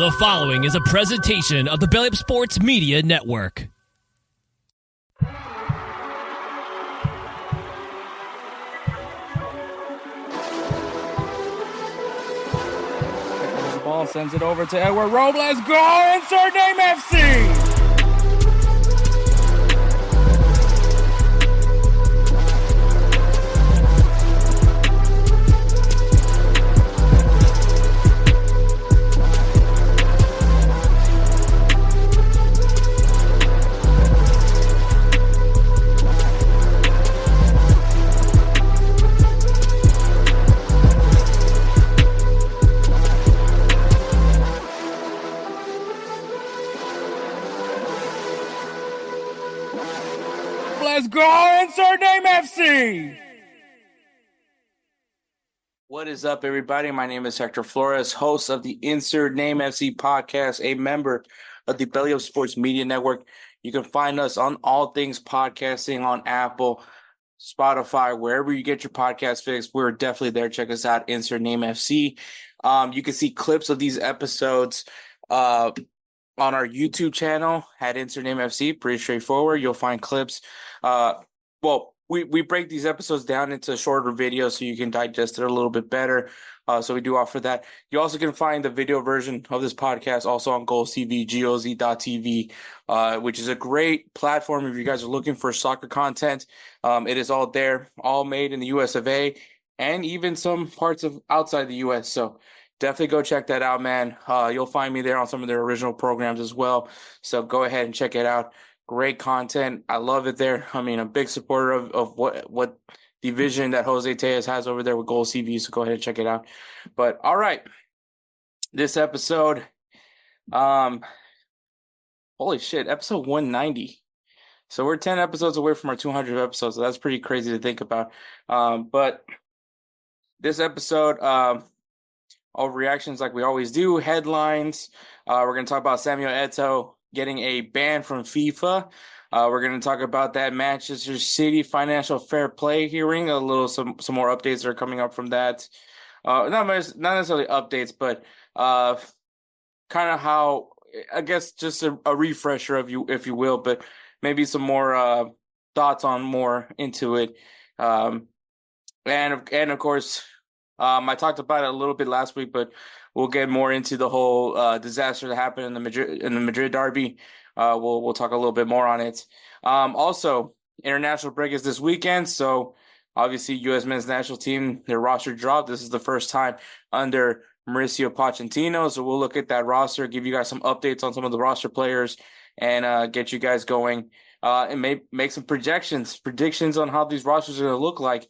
The following is a presentation of the BellyUpSports Media Network. The ball sends it over to Edward Robles. Go! Insert name FC! Let's go! Insert name FC! What is up, everybody? My name is Hector Flores, host of the Insert Name FC podcast, a member of the BellyUpSports Media Network. You can find us on all things podcasting on Apple, Spotify, wherever you get your podcast fix. We're definitely there. Check us out, Insert Name FC. You can see clips of these episodes on our YouTube channel at Insert Name FC. Pretty straightforward. You'll find clips. We break these episodes down into shorter videos so you can digest it a little bit better. So we do offer that. You also can find the video version of this podcast also on GolzTV, GOZ.TV, which is a great platform if you guys are looking for soccer content. It is all there, all made in the US of A, and even some parts of outside the US. So definitely go check that out, man. You'll find me there on some of their original programs as well. So go ahead and check it out. Great content. I love it there. I mean, a big supporter of what the vision that Jose Tejas has over there with GolzTV. So go ahead and check it out. But all right, this episode, holy shit, episode 190. So we're 10 episodes away from our 200 episodes. So that's pretty crazy to think about. But this episode, all reactions like we always do, headlines. We're going to talk about Samuel Eto'o getting a ban from FIFA. We're going to talk about that Manchester City financial fair play hearing. Some more updates that are coming up from that. Not necessarily updates, but kind of how, I guess, just a refresher of you, if you will, but maybe some more thoughts on more into it. And of course, I talked about it a little bit last week, but we'll get more into the whole disaster that happened in the Madrid derby. We'll talk a little bit more on it. Also, international break is this weekend, so obviously U.S. men's national team, their roster dropped. This is the first time under Mauricio Pochettino, so we'll look at that roster, give you guys some updates on some of the roster players, and get you guys going and make some predictions on how these rosters are going to look like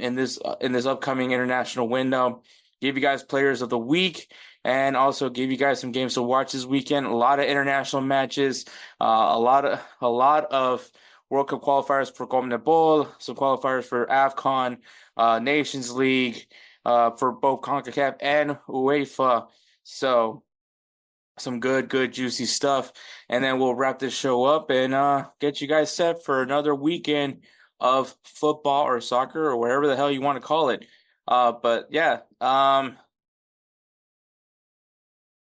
in this upcoming international window. Give you guys players of the week, and also give you guys some games to watch this weekend. A lot of international matches, a lot of World Cup qualifiers for CONMEBOL, some qualifiers for AFCON, Nations League, for both CONCACAF and UEFA. So some good juicy stuff. And then we'll wrap this show up and get you guys set for another weekend of football or soccer or whatever the hell you want to call it. But yeah,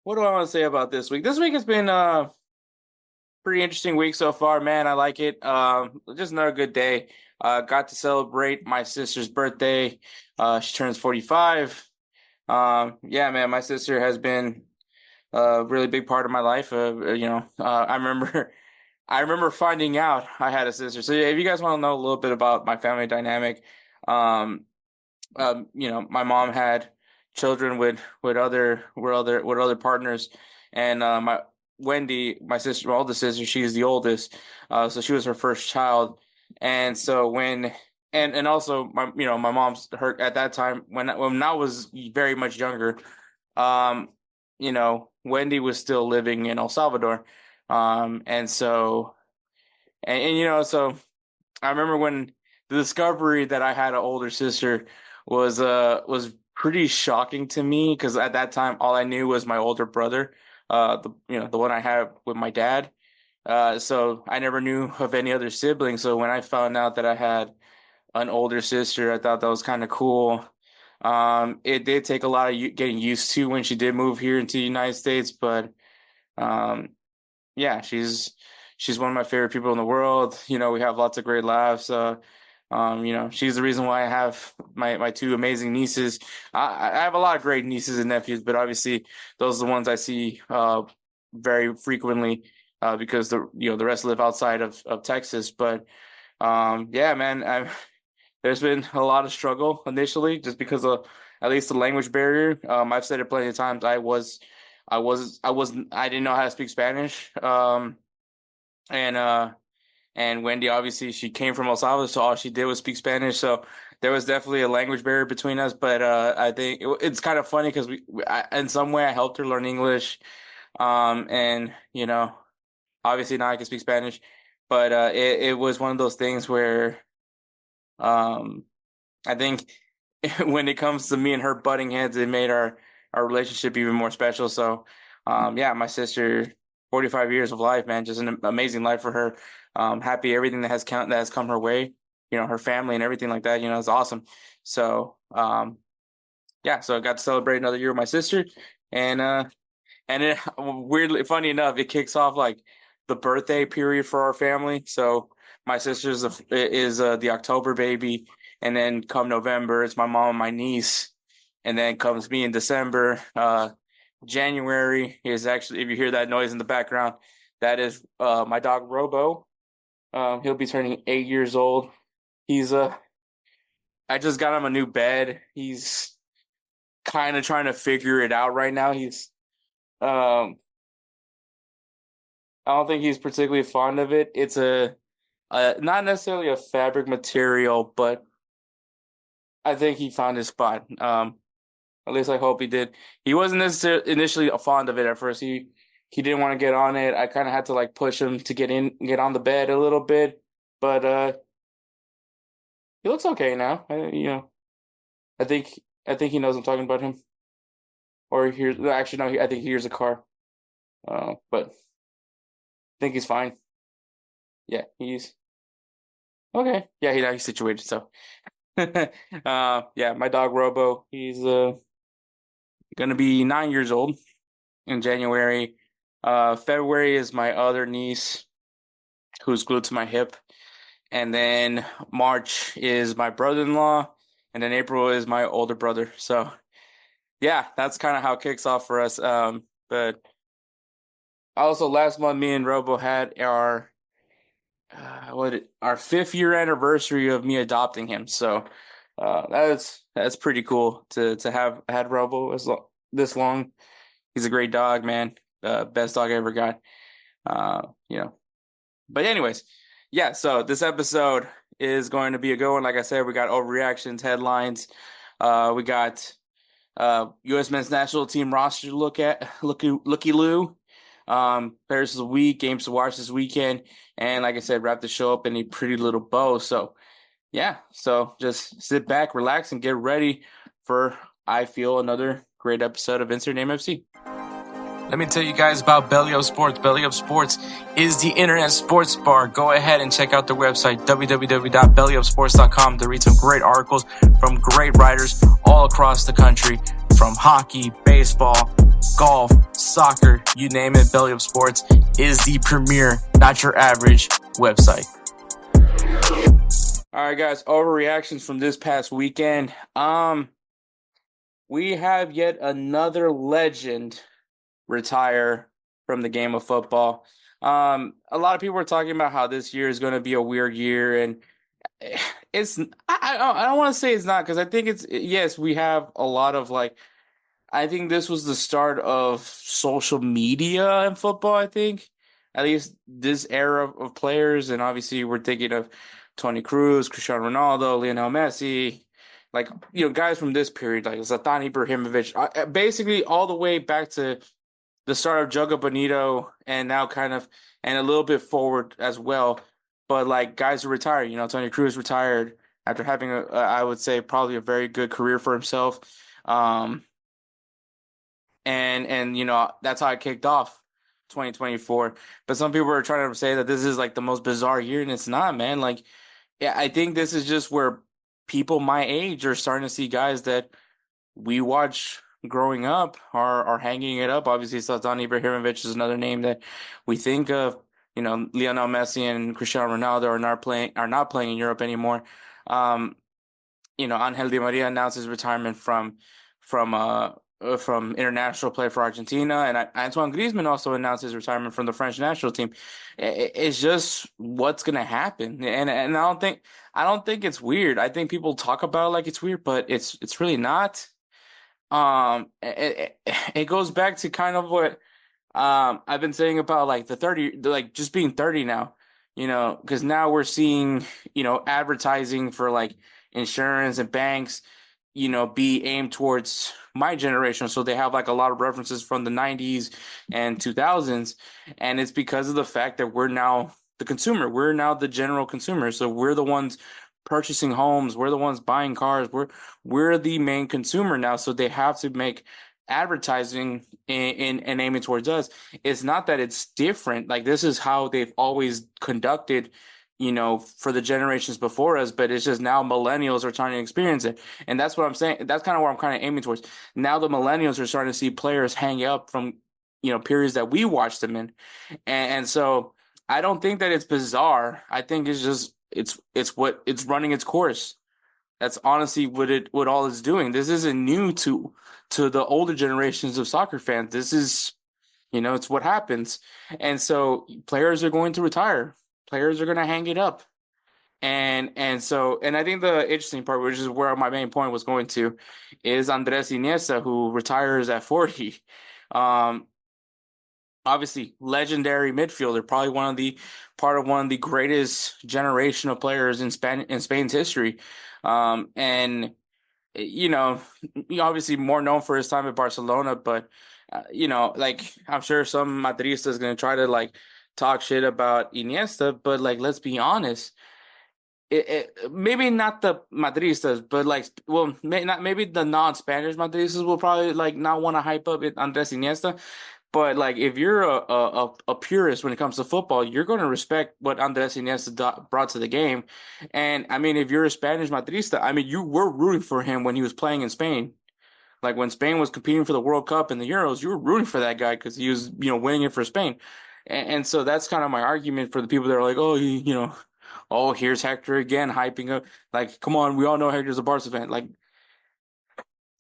what do I want to say about this week? This week has been a pretty interesting week so far, man. I like it. Just another good day. Got to celebrate my sister's birthday. She turns 45. Yeah, man, my sister has been a really big part of my life. I remember finding out I had a sister. So yeah, if you guys want to know a little bit about my family dynamic, my mom had children with other partners, and my Wendy, my sister, my oldest sister, she's the oldest, so she was her first child, and so also my mom's her at that time when I was very much younger, Wendy was still living in El Salvador, so I remember when the discovery that I had an older sister was pretty shocking to me, because at that time all I knew was my older brother, the one I had with my dad. So I never knew of any other siblings. So when I found out that I had an older sister, I thought that was kind of cool. It did take a lot of getting used to when she did move here into the United States, but um, yeah, she's one of my favorite people in the world. We have lots of great laughs. She's the reason why I have my two amazing nieces. I have a lot of great nieces and nephews, but obviously those are the ones I see very frequently because the rest live outside of Texas. But yeah, man, there's been a lot of struggle initially just because of at least the language barrier. I've said it plenty of times. I didn't know how to speak Spanish. And Wendy, obviously, she came from El Salvador, so all she did was speak Spanish. So there was definitely a language barrier between us. But I think it's kind of funny because in some way, I helped her learn English. And obviously now I can speak Spanish. But it was one of those things where um, I think when it comes to me and her butting heads, it made our relationship even more special. So, yeah, my sister, 45 years of life, man, just an amazing life for her. Happy everything that has come her way, her family and everything like that, is awesome. So, yeah, so I got to celebrate another year with my sister, and weirdly, funny enough, it kicks off like the birthday period for our family. So my sister's is the October baby, and then come November, it's my mom and my niece, and then comes me in December. January is actually, if you hear that noise in the background, that is my dog Robo. He'll be turning 8 years old. He's I just got him a new bed. He's kind of trying to figure it out right now. He's um I don't think he's particularly fond of it. It's not necessarily a fabric material, but I think he found his spot. At least I hope he did. He wasn't necessarily initially fond of it at first. He didn't want to get on it. I kind of had to like push him to get on the bed a little bit, but he looks okay now. I think I think he knows I'm talking about him. Or he hears actually no, I think he hears a car. But I think he's fine. Yeah, he's okay. Yeah, he's situated. So, yeah, my dog Robo, he's gonna be 9 years old in January. February is my other niece who's glued to my hip, and then March is my brother-in-law, and then April is my older brother. So, yeah, that's kind of how it kicks off for us. But also last month, me and Robo had our 5th year anniversary of me adopting him. So that's pretty cool to have had Robo this long. He's a great dog, man. Best dog I ever got. Uh, you know. But anyways, yeah. So this episode is going to be a good one. Like I said, we got overreactions, headlines. We got U.S. men's national team roster to looky loo. Players of the week, games to watch this weekend, and like I said, wrap the show up in a pretty little bow. So yeah, so just sit back, relax, and get ready for I feel another great episode of Insert Name FC. Let me tell you guys about BellyUpSports. BellyUpSports is the internet sports bar. Go ahead and check out their website, www.bellyupsports.com, to read some great articles from great writers all across the country, from hockey, baseball, golf, soccer, you name it. BellyUpSports is the premier, not your average website. All right, guys, overreactions from this past weekend. We have yet another legend retire from the game of football. A lot of people are talking about how this year is going to be a weird year, and it's I don't want to say it's not, because I think yes, we have a lot of like, I think this was the start of social media in football. I think at least this era of players, and obviously we're thinking of Tony Cruz, Cristiano Ronaldo, Lionel Messi, like guys from this period, like Zlatan Ibrahimovic, basically all the way back to the start of Joga Bonito, and now and a little bit forward as well. But like guys who retired, Tony Cruz retired after having I would say probably a very good career for himself. And that's how it kicked off 2024. But some people are trying to say that this is like the most bizarre year, and it's not, man. Like, yeah, I think this is just where people my age are starting to see guys that we watch growing up are hanging it up. Obviously, Zlatan Ibrahimovic is another name that we think of. Lionel Messi and Cristiano Ronaldo are not playing in Europe anymore. Um, Angel Di Maria announced his retirement from international play for Argentina, and Antoine Griezmann also announced his retirement from the French national team. It's just what's gonna happen, and I don't think it's weird. I think people talk about it like it's weird, but it's really not. It goes back to kind of what I've been saying about like like just being 30 now, because now we're seeing, advertising for like insurance and banks, be aimed towards my generation. So they have like a lot of references from the 90s and 2000s. And it's because of the fact that we're now the consumer. We're now the general consumer. So we're the ones purchasing homes. We're the ones buying cars. We're the main consumer now. So they have to make advertising and aiming towards us. It's not that it's different. Like this is how they've always conducted, for the generations before us, but it's just now millennials are trying to experience it. And that's what I'm saying. That's kind of where I'm kind of aiming towards. Now the millennials are starting to see players hang up from, periods that we watched them in. And so I don't think that it's bizarre. I think it's just it's running its course. That's honestly what all it's doing. This isn't new to the older generations of soccer fans. This is, it's what happens. And so players are going to retire. Players are going to hang it up. And I think the interesting part, which is where my main point was going to, is Andres Iniesta, who retires at 40. Um, Obviously legendary midfielder, probably part of one of the greatest generational players in Spain's history. And you know, obviously more known for his time at Barcelona, but like I'm sure some Madridista is going to try to like talk shit about Iniesta, but like let's be honest, maybe not the Madridistas, but like maybe the non-Spanish Madridistas will probably like not want to hype up Andres Iniesta. But like, if you're a purist when it comes to football, you're going to respect what Andres Iniesta brought to the game. And I mean, if you're a Spanish Madrista, I mean, you were rooting for him when he was playing in Spain. Like when Spain was competing for the World Cup and the Euros, you were rooting for that guy because he was, winning it for Spain. And so that's kind of my argument for the people that are like, oh, oh, here's Hector again hyping up. Like, come on, we all know Hector's a Barca fan.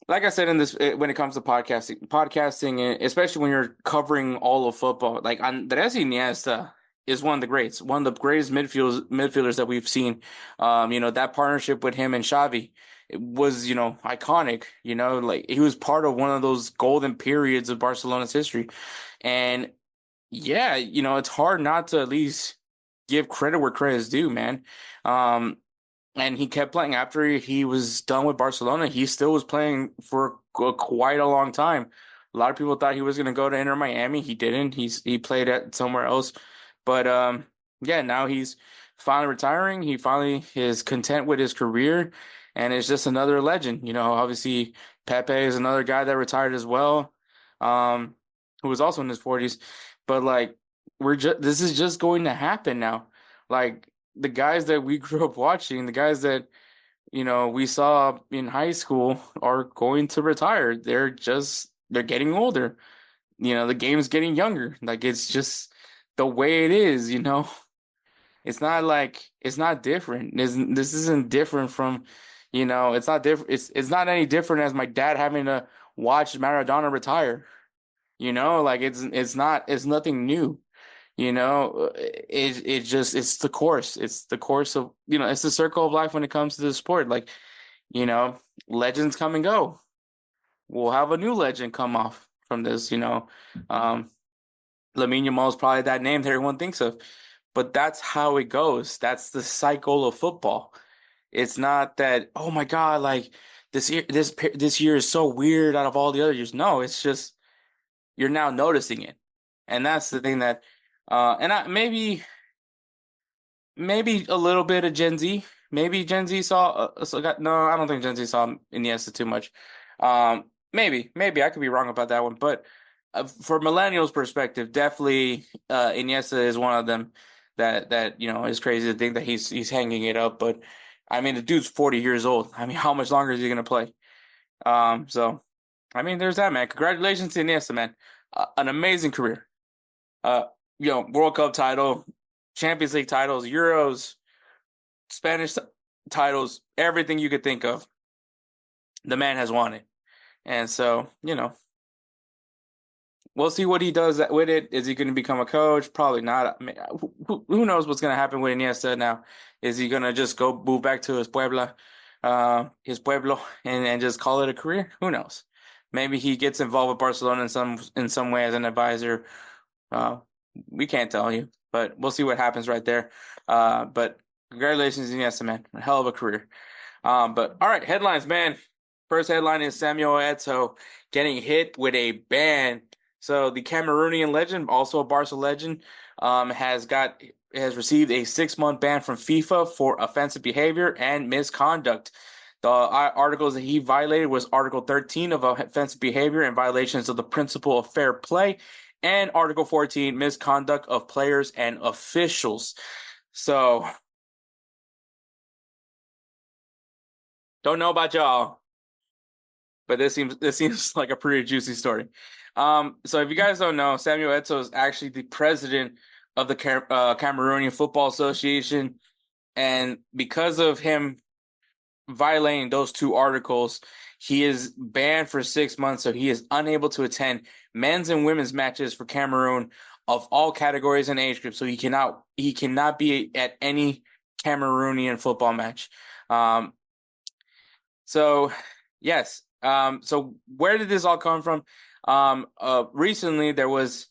Like I said in this, when it comes to podcasting, especially when you're covering all of football, like Andres Iniesta is one of the greats, one of the greatest midfielders that we've seen. That partnership with him and Xavi, it was, iconic. Like he was part of one of those golden periods of Barcelona's history. And yeah, it's hard not to at least give credit where credit is due, man. And he kept playing after he was done with Barcelona. He still was playing for quite a long time. A lot of people thought he was going to go to Inter Miami. He didn't. He played at somewhere else. But yeah, now he's finally retiring. He finally is content with his career, and it's just another legend. Obviously Pepe is another guy that retired as well, who was also in his 40s. But like this is just going to happen now. Like the guys that we grew up watching, the guys that, we saw in high school are going to retire. They're getting older. The game's getting younger. Like it's just the way it is. It's not different. This isn't different from, it's not different. It's not any different as my dad having to watch Maradona retire. Like it's nothing new. It's the course. It's the course of, it's the circle of life when it comes to the sport. Like, legends come and go. We'll have a new legend come off from this, Lamine Yamal is probably that name that everyone thinks of, but that's how it goes. That's the cycle of football. It's not that, oh my God, like this year is so weird out of all the other years. No, it's just you're now noticing it. And that's the thing that maybe a little bit of Gen Z. Maybe Gen Z no, I don't think Gen Z saw Iniesta too much. Maybe I could be wrong about that one, but for millennials' perspective, definitely Iniesta is one of them that is crazy to think that he's hanging it up. But I mean, the dude's 40 years old. I mean, how much longer is he gonna play? So I mean, there's that, man. Congratulations to Iniesta, man. An amazing career. Uh, World Cup title, Champions League titles, Euros, Spanish titles, everything you could think of. The man has won it. And so, we'll see what he does with it. Is he going to become a coach? Probably not. I mean, who knows what's going to happen with Iniesta now? Is he going to just go move back to his pueblo, and just call it a career? Who knows? Maybe he gets involved with Barcelona in some way as an advisor. Uh, we can't tell you, but we'll see what happens right there. But congratulations, Iniesta, man. A hell of a career. But all right, headlines, man. First headline is Samuel Eto'o getting hit with a ban. So the Cameroonian legend, also a Barca legend, has received a 6-month ban from FIFA for offensive behavior and misconduct. The articles that he violated was Article 13 of offensive behavior and violations of the principle of fair play, and Article 14, misconduct of players and officials. So, don't know about y'all, but this seems like a pretty juicy story. So if you guys don't know, Samuel Eto'o is actually the president of the Cameroonian Football Association, and because of him violating those two articles, he is banned for 6 months, so he is unable to attend men's and women's matches for Cameroon of all categories and age groups. So he cannot be at any Cameroonian football match. So yes. So where did this all come from? Recently there was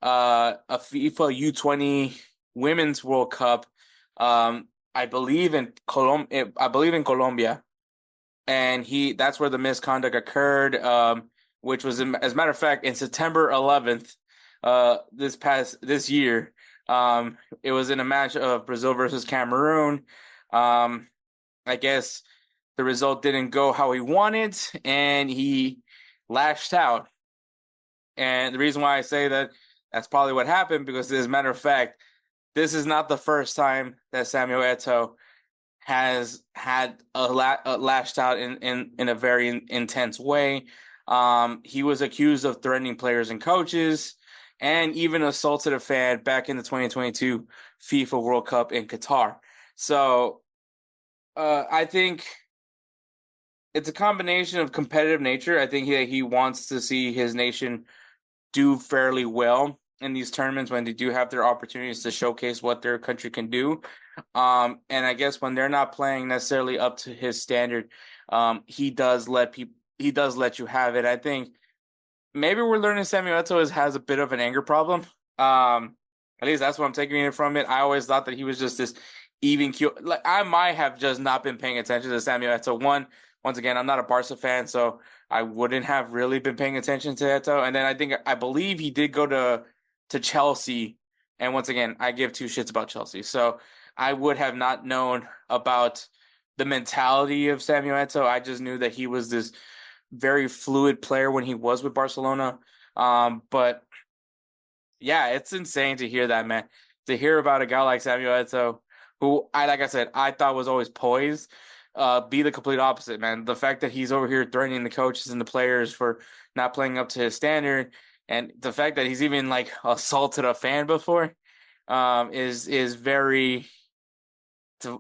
a FIFA U20 Women's World Cup. I believe in Colombia, and that's where the misconduct occurred. Which was, as a matter of fact, in September 11th, this year. It was in a match of Brazil versus Cameroon. I guess the result didn't go how he wanted, and he lashed out. And the reason why I say that's probably what happened, because as a matter of fact, this is not the first time that Samuel Eto'o has had lashed out in a very intense way. He was accused of threatening players and coaches, and even assaulted a fan back in the 2022 FIFA World Cup in Qatar. So I think it's a combination of competitive nature. I think he wants to see his nation do fairly well in these tournaments when they do have their opportunities to showcase what their country can do. And I guess when they're not playing necessarily up to his standard, he does let you have it. I think maybe we're learning Samuel Eto'o has a bit of an anger problem. At least that's what I'm taking it from it. I always thought that he was just this even keel. Like, I might have just not been paying attention to Samuel Eto'o. Once again, I'm not a Barca fan, so I wouldn't have really been paying attention to Eto'o. And then I believe he did go to Chelsea. And once again, I give two shits about Chelsea. So I would have not known about the mentality of Samuel Eto'o. I just knew that he was this very fluid player when he was with Barcelona. But yeah, it's insane to hear that, man. To hear about a guy like Samuel Eto'o, who like I said, I thought was always poised, be the complete opposite, man. The fact that he's over here threatening the coaches and the players for not playing up to his standard, and the fact that he's even like assaulted a fan before, is very.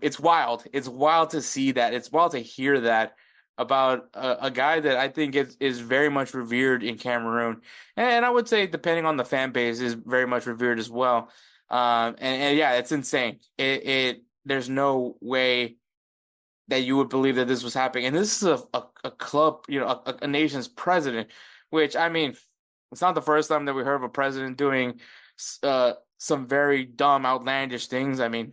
It's wild. It's wild to see that. It's wild to hear that about a guy that I think is very much revered in Cameroon, and I would say, depending on the fan base, is very much revered as well. And yeah, it's insane. There's no way that you would believe that this was happening, and this is a club, a nation's president. Which, I mean, it's not the first time that we heard of a president doing some very dumb, outlandish things. I mean,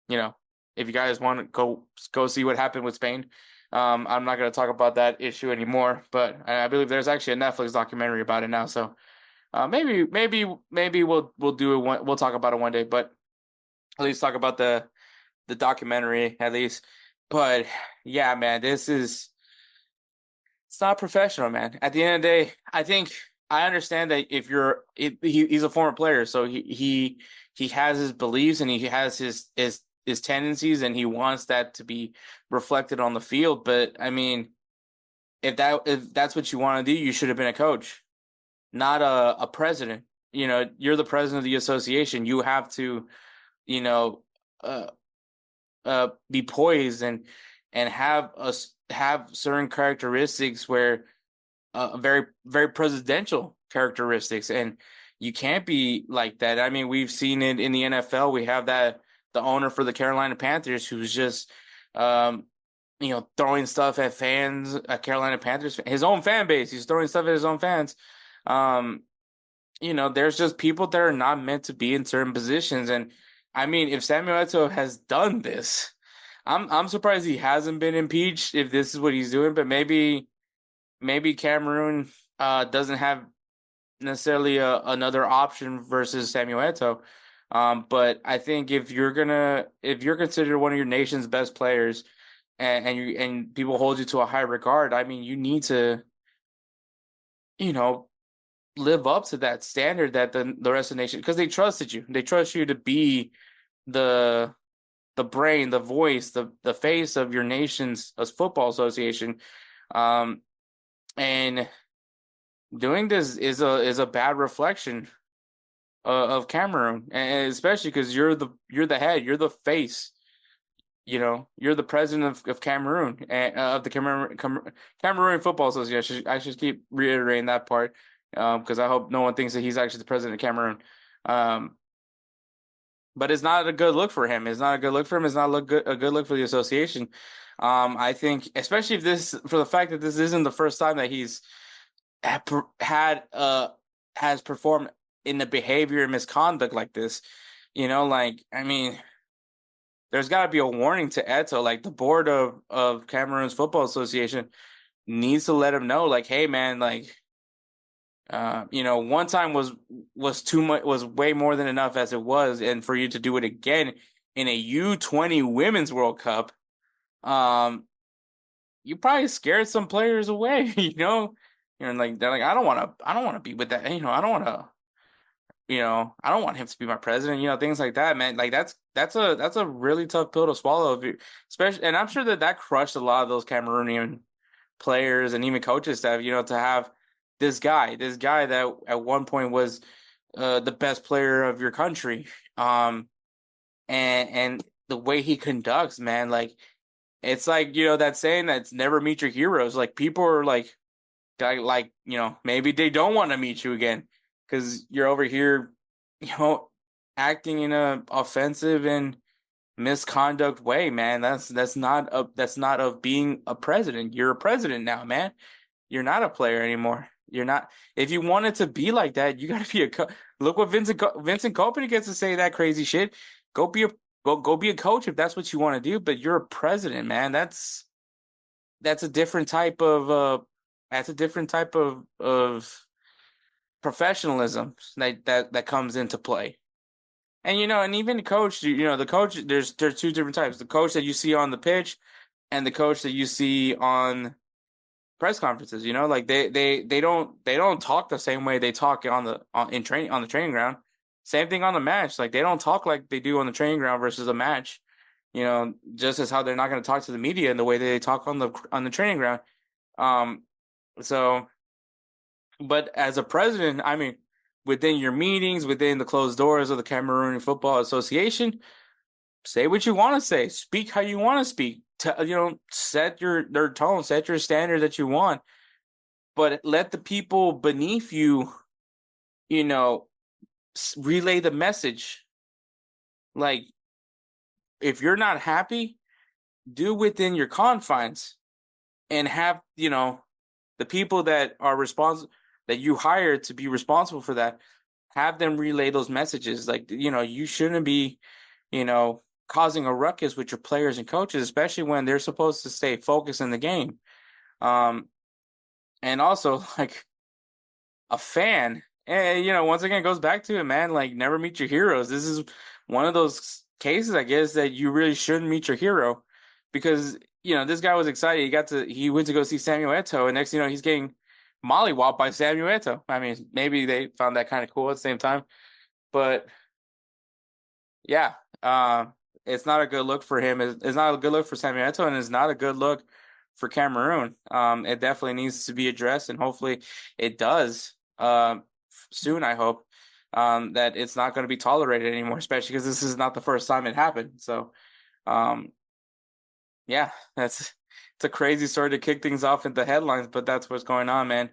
if you guys want to go see what happened with Spain. I'm not going to talk about that issue anymore, but I believe there's actually a Netflix documentary about it now. So maybe we'll do it. We'll talk about it one day, but at least talk about the documentary at least. But yeah, man, it's not professional, man. At the end of the day, I think I understand that if he's a former player, so he has his beliefs and he has his tendencies, and he wants that to be reflected on the field. But I mean, if that's what you want to do, you should have been a coach, not a president. You're the president of the association. You have to, you know, uh, be poised and have certain characteristics where very very presidential characteristics, and you can't be like that. I mean, we've seen it in the NFL. We have the owner for the Carolina Panthers who's just um, throwing stuff at fans, Carolina Panthers, his own fan base. He's throwing stuff at his own fans. Um, there's just people that are not meant to be in certain positions. And I mean, if Samuel Eto'o has done this, I'm surprised he hasn't been impeached if this is what he's doing. But maybe Cameroon doesn't have necessarily another option versus Samuel Eto'o. But I think if you're considered one of your nation's best players, and people hold you to a high regard, I mean, you need to, you know, live up to that standard that the rest of the nation, because they trusted you. They trust you to be the brain, the voice, the face of your nation's football association. And doing this is a bad reflection of Cameroon, and especially because you're the head, you're the face. You're the president of Cameroon, and of the Cameroon Football Association. I should keep reiterating that part, because I hope no one thinks that he's actually the president of Cameroon. Um, but it's not a good look for him. It's not a good look for him. It's not a good look for the association. I think, especially for the fact that this isn't the first time that he's has performed in the behavior and misconduct like this. I mean, there's got to be a warning to Eto'o. Like, the board of Cameroon's Football Association needs to let him know, like, hey man, like, one time was too much, was way more than enough as it was, and for you to do it again in a U20 Women's World Cup, you probably scared some players away. Like, they're like, I don't want to be with that. I don't want to. I don't want him to be my president. Things like that, man. Like, that's a really tough pill to swallow. Especially, and I'm sure that crushed a lot of those Cameroonian players and even coaches staff. To have this guy that at one point was the best player of your country. And the way he conducts, man, like, it's like, that saying that's never meet your heroes. Like, people are like, maybe they don't want to meet you again because you're over here, acting in a offensive and misconduct way, man. That's not of being a president. You're a president now, man. You're not a player anymore. You're not. If you wanted to be like that, you got to be look what Vincent Kompany gets to say that crazy shit. Go be a coach if that's what you want to do. But you're a president, man. That's a different type of professionalism that comes into play. And even the coach, the coach, there's two different types. The coach that you see on the pitch and the coach that you see on press conferences. Like, they don't talk the same way they talk on the training ground. Same thing on the match. Like, they don't talk like they do on the training ground versus a match. Just as how they're not going to talk to the media in the way that they talk on the training ground. So, but as a president, I mean, within your meetings, within the closed doors of the Cameroon Football Association, say what you want to say, speak how you want to speak. Set their tone, set your standard that you want, but let the people beneath you, relay the message. Like, if you're not happy, do within your confines, and have, the people that are responsible, that you hire to be responsible for that, have them relay those messages. Like, you shouldn't be, causing a ruckus with your players and coaches, especially when they're supposed to stay focused in the game. And also, like, a fan, and once again, it goes back to it, man. Like, never meet your heroes. This is one of those cases, I guess, that you really shouldn't meet your hero, because this guy was excited. He went to go see Samuel Eto'o, and next thing you know, he's getting mollywopped by Samuel Eto'o. I mean, maybe they found that kind of cool at the same time, but yeah, it's not a good look for him. It's not a good look for Samuel Eto'o, and it's not a good look for Cameroon. It definitely needs to be addressed, and hopefully it does soon, I hope. That it's not going to be tolerated anymore, especially because this is not the first time it happened. So, um, yeah, it's a crazy story to kick things off in the headlines, but that's what's going on, man.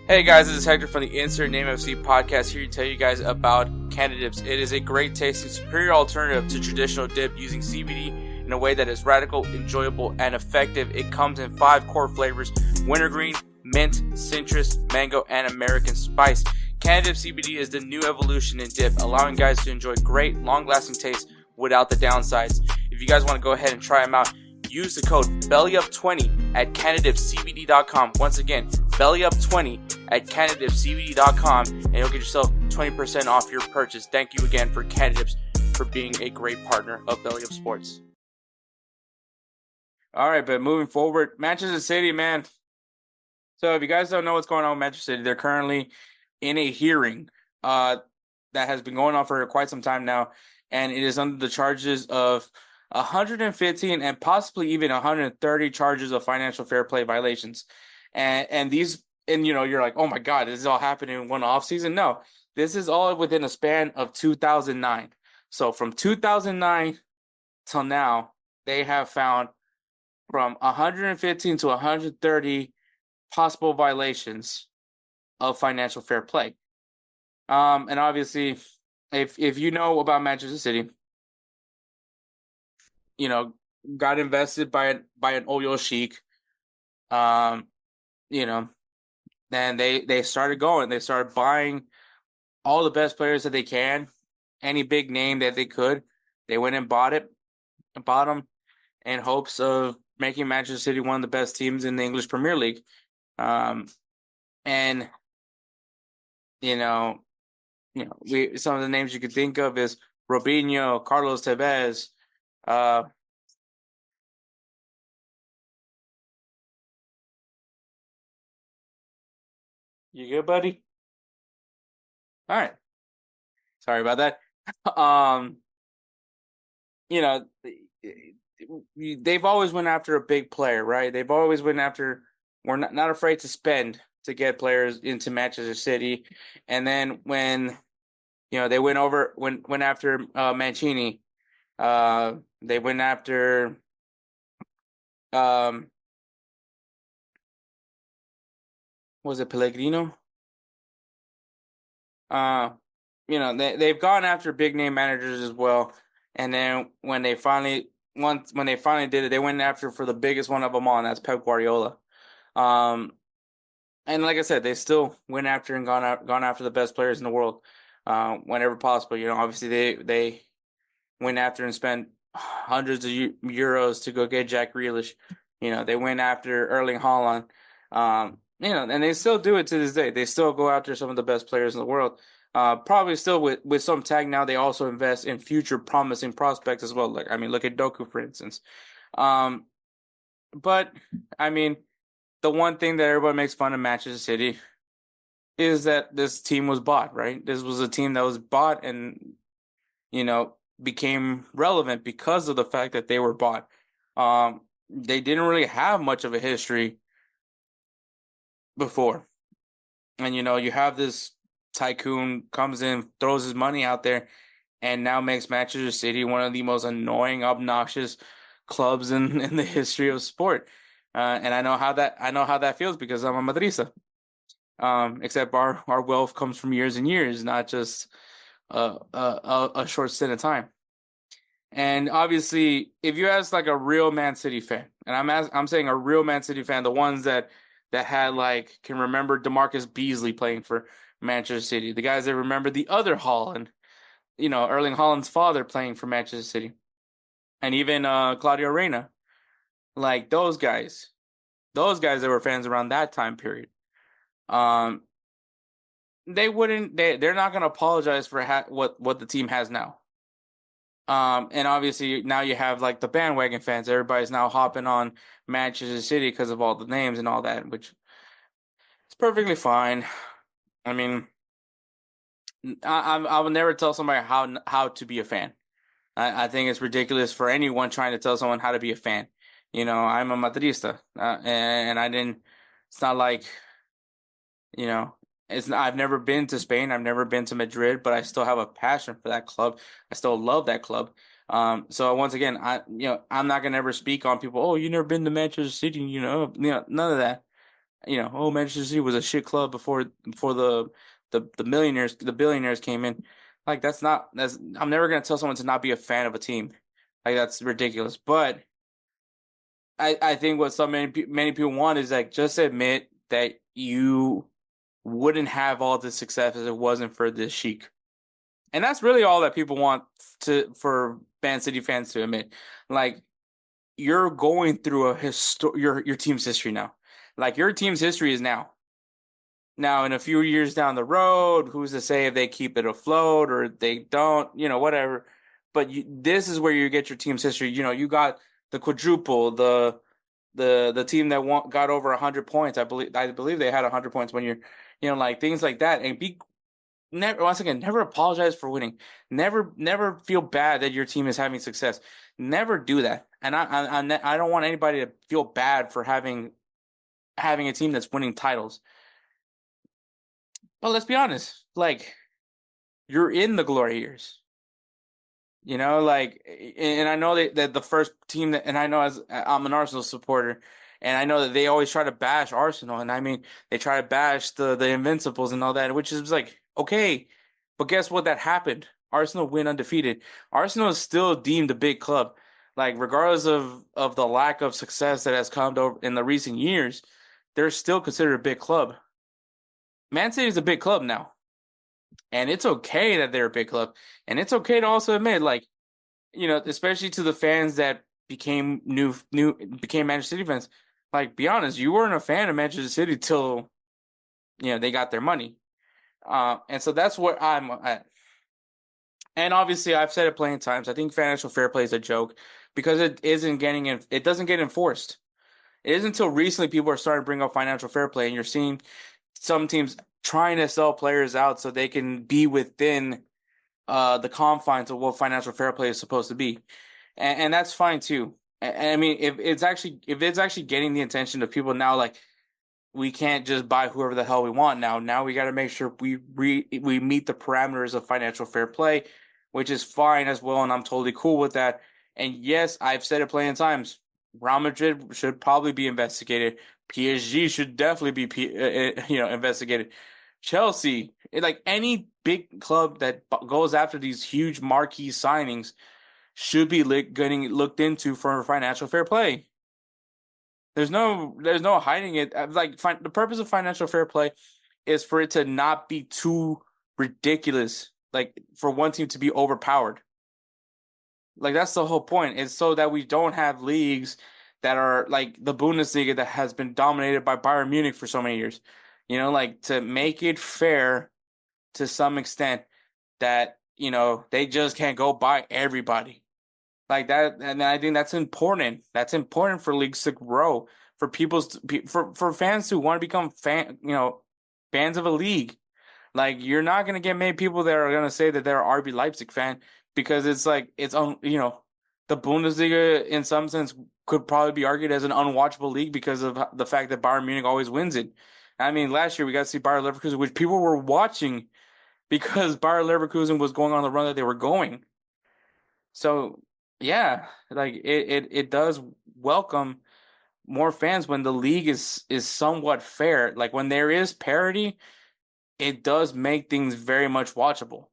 Hey guys, this is Hector from the Insert Name FC podcast, here to tell you guys about Canada Dips. It is a great tasting, superior alternative to traditional dip using CBD in a way that is radical, enjoyable, and effective. It comes in 5 core flavors: wintergreen, mint, citrus, mango, and American spice. Canada Dip CBD is the new evolution in dip, allowing guys to enjoy great, long-lasting taste without the downsides. If you guys want to go ahead and try them out, use the code BellyUp20 at CanadaDipCBD.com. Once again, BellyUp20 at CanadaDipCBD.com, and you'll get yourself 20% off your purchase. Thank you again for Canada Dips for being a great partner of BellyUpSports. All right, but moving forward, Manchester City, man. So if you guys don't know what's going on with Manchester City, they're currently in a hearing that has been going on for quite some time now, and it is under the charges of 115 and possibly even 130 charges of financial fair play violations. And these, and you're like, oh my God, this is all happening in one off season? No, this is all within a span of 2009. So from 2009 till now, they have found from 115 to 130 possible violations of financial fair play. And obviously, if you know about Manchester City, got invested by an oil sheik, then they started going. They started buying all the best players that they can, any big name that they could. They went and bought them in hopes of making Manchester City one of the best teams in the English Premier League. And some of the names you could think of is Robinho, Carlos Tevez. You good, buddy? All right. Sorry about that. They've always went after a big player, right? They've always went after. We're not afraid to spend to get players into Manchester City, and then when they went after Mancini, they went after was it Pellegrino? They've gone after big name managers as well, and then when they finally did it, they went after for the biggest one of them all, and that's Pep Guardiola. And like I said, they still went after and gone after the best players in the world, whenever possible. Obviously they went after and spent hundreds of euros to go get Jack Grealish. They went after Erling Haaland. And they still do it to this day. They still go after some of the best players in the world. Probably still with some tag now. They also invest in future promising prospects as well. Look at Doku, for instance. But the one thing that everybody makes fun of Manchester City is that this team was bought, right? This was a team that was bought and, became relevant because of the fact that they were bought. They didn't really have much of a history before. And, you have this tycoon comes in, throws his money out there, and now makes Manchester City one of the most annoying, obnoxious clubs in the history of sport. And I know how that feels because I'm a Madrista. Except our wealth comes from years and years, not just a short stint of time. And obviously, if you ask like a real Man City fan, and I'm saying a real Man City fan, the ones that had can remember DeMarcus Beasley playing for Manchester City, the guys that remember the other Haaland, Erling Haaland's father playing for Manchester City, and even Claudio Reyna, like those guys that were fans around that time period. They're not going to apologize for what the team has now. And obviously now you have like the bandwagon fans. Everybody's now hopping on Manchester City because of all the names and all that, which is perfectly fine. I will never tell somebody how to be a fan. I think it's ridiculous for anyone trying to tell someone how to be a fan. I'm a Madrista, and I didn't. It's not like you know, I've never been to Spain. I've never been to Madrid, but I still have a passion for that club. I still love that club. So once again, I'm not gonna ever speak on people. Oh, you never been to Manchester City? None of that. Oh, Manchester City was a shit club before the millionaires, the billionaires came in. Like that's I'm never gonna tell someone to not be a fan of a team. Like that's ridiculous. But I think what many people want is like just admit that you wouldn't have all this success if it wasn't for this chic. And that's really all that people want for Man City fans to admit. Like you're going through your team's history now. Like your team's history is now. Now in a few years down the road, who's to say if they keep it afloat or they don't, whatever. But this is where you get your team's history. You got the quadruple, the team that got over 100 points. I believe they had 100 points when like things like that. And be never once again, never apologize for winning. Never feel bad that your team is having success. Never do that. And I don't want anybody to feel bad for having a team that's winning titles. But let's be honest, like you're in the glory years. And I know that the first team and I know as I'm an Arsenal supporter, and I know that they always try to bash Arsenal, and I mean they try to bash the Invincibles and all that, which is like okay, but guess what? That happened. Arsenal win undefeated. Arsenal is still deemed a big club, like regardless of the lack of success that has come over in the recent years, they're still considered a big club. Man City is a big club now, and it's okay that they're a big club, and it's okay to also admit like especially to the fans that became Manchester City fans. Like, be honest, you weren't a fan of Manchester City till they got their money. And so that's what I'm at. And obviously, I've said it plenty of times. I think financial fair play is a joke because it doesn't get enforced. It isn't until recently people are starting to bring up financial fair play, and you're seeing some teams trying to sell players out so they can be within the confines of what financial fair play is supposed to be, and that's fine too. And I mean, if it's actually getting the attention of people now, like we can't just buy whoever the hell we want now. Now we got to make sure we meet the parameters of financial fair play, which is fine as well, and I'm totally cool with that. And yes, I've said it plenty of times. Real Madrid should probably be investigated. PSG should definitely be investigated. Chelsea, like any big club that goes after these huge marquee signings, should be getting looked into for financial fair play. There's no hiding it. Like the purpose of financial fair play is for it to not be too ridiculous. Like for one team to be overpowered. Like that's the whole point. It's so that we don't have leagues that are like the Bundesliga that has been dominated by Bayern Munich for so many years. Like to make it fair to some extent that, they just can't go by everybody. Like that, and I think that's important. That's important for leagues to grow, for for fans who want to become fans of a league. Like you're not gonna get many people that are gonna say that they're a RB Leipzig fan because it's like the Bundesliga in some sense could probably be argued as an unwatchable league because of the fact that Bayern Munich always wins it. I mean, last year we got to see Bayer Leverkusen, which people were watching because Bayer Leverkusen was going on the run that they were going. So yeah, like it does welcome more fans when the league is somewhat fair. Like when there is parity, it does make things very much watchable.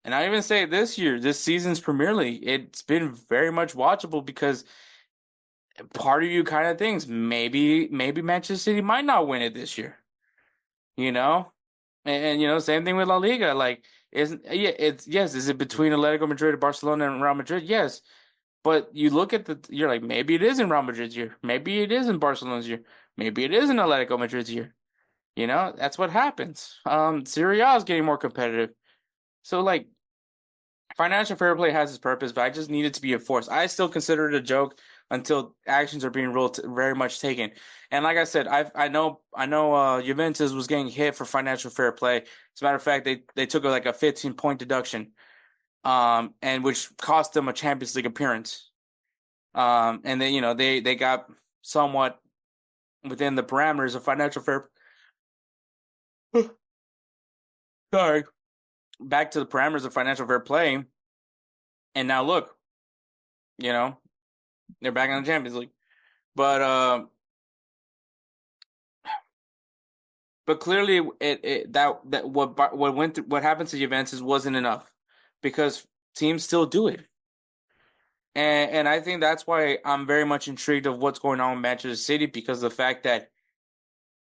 And I even say this season's Premier League, it's been very much watchable because part of you kind of thinks maybe Manchester City might not win it this year, you know? And same thing with La Liga. Like, is it between Atletico Madrid, Barcelona, and Real Madrid? Yes. But you look at you're like, maybe it is in Real Madrid's year. Maybe it is in Barcelona's year. Maybe it is in Atletico Madrid's year. That's what happens. Serie A is getting more competitive. So like financial fair play has its purpose, but I just need it to be enforced. I still consider it a joke until actions are being very much taken. And like I said, I know Juventus was getting hit for financial fair play. As a matter of fact, they took like a 15-point deduction, and which cost them a Champions League appearance. And then they got somewhat within the parameters of financial fair. Sorry, back to the parameters of financial fair play, and now look, you know, they're back in the Champions League. But clearly, that what happened to Juventus wasn't enough because teams still do it, and I think that's why I'm very much intrigued of what's going on with Manchester City because the fact that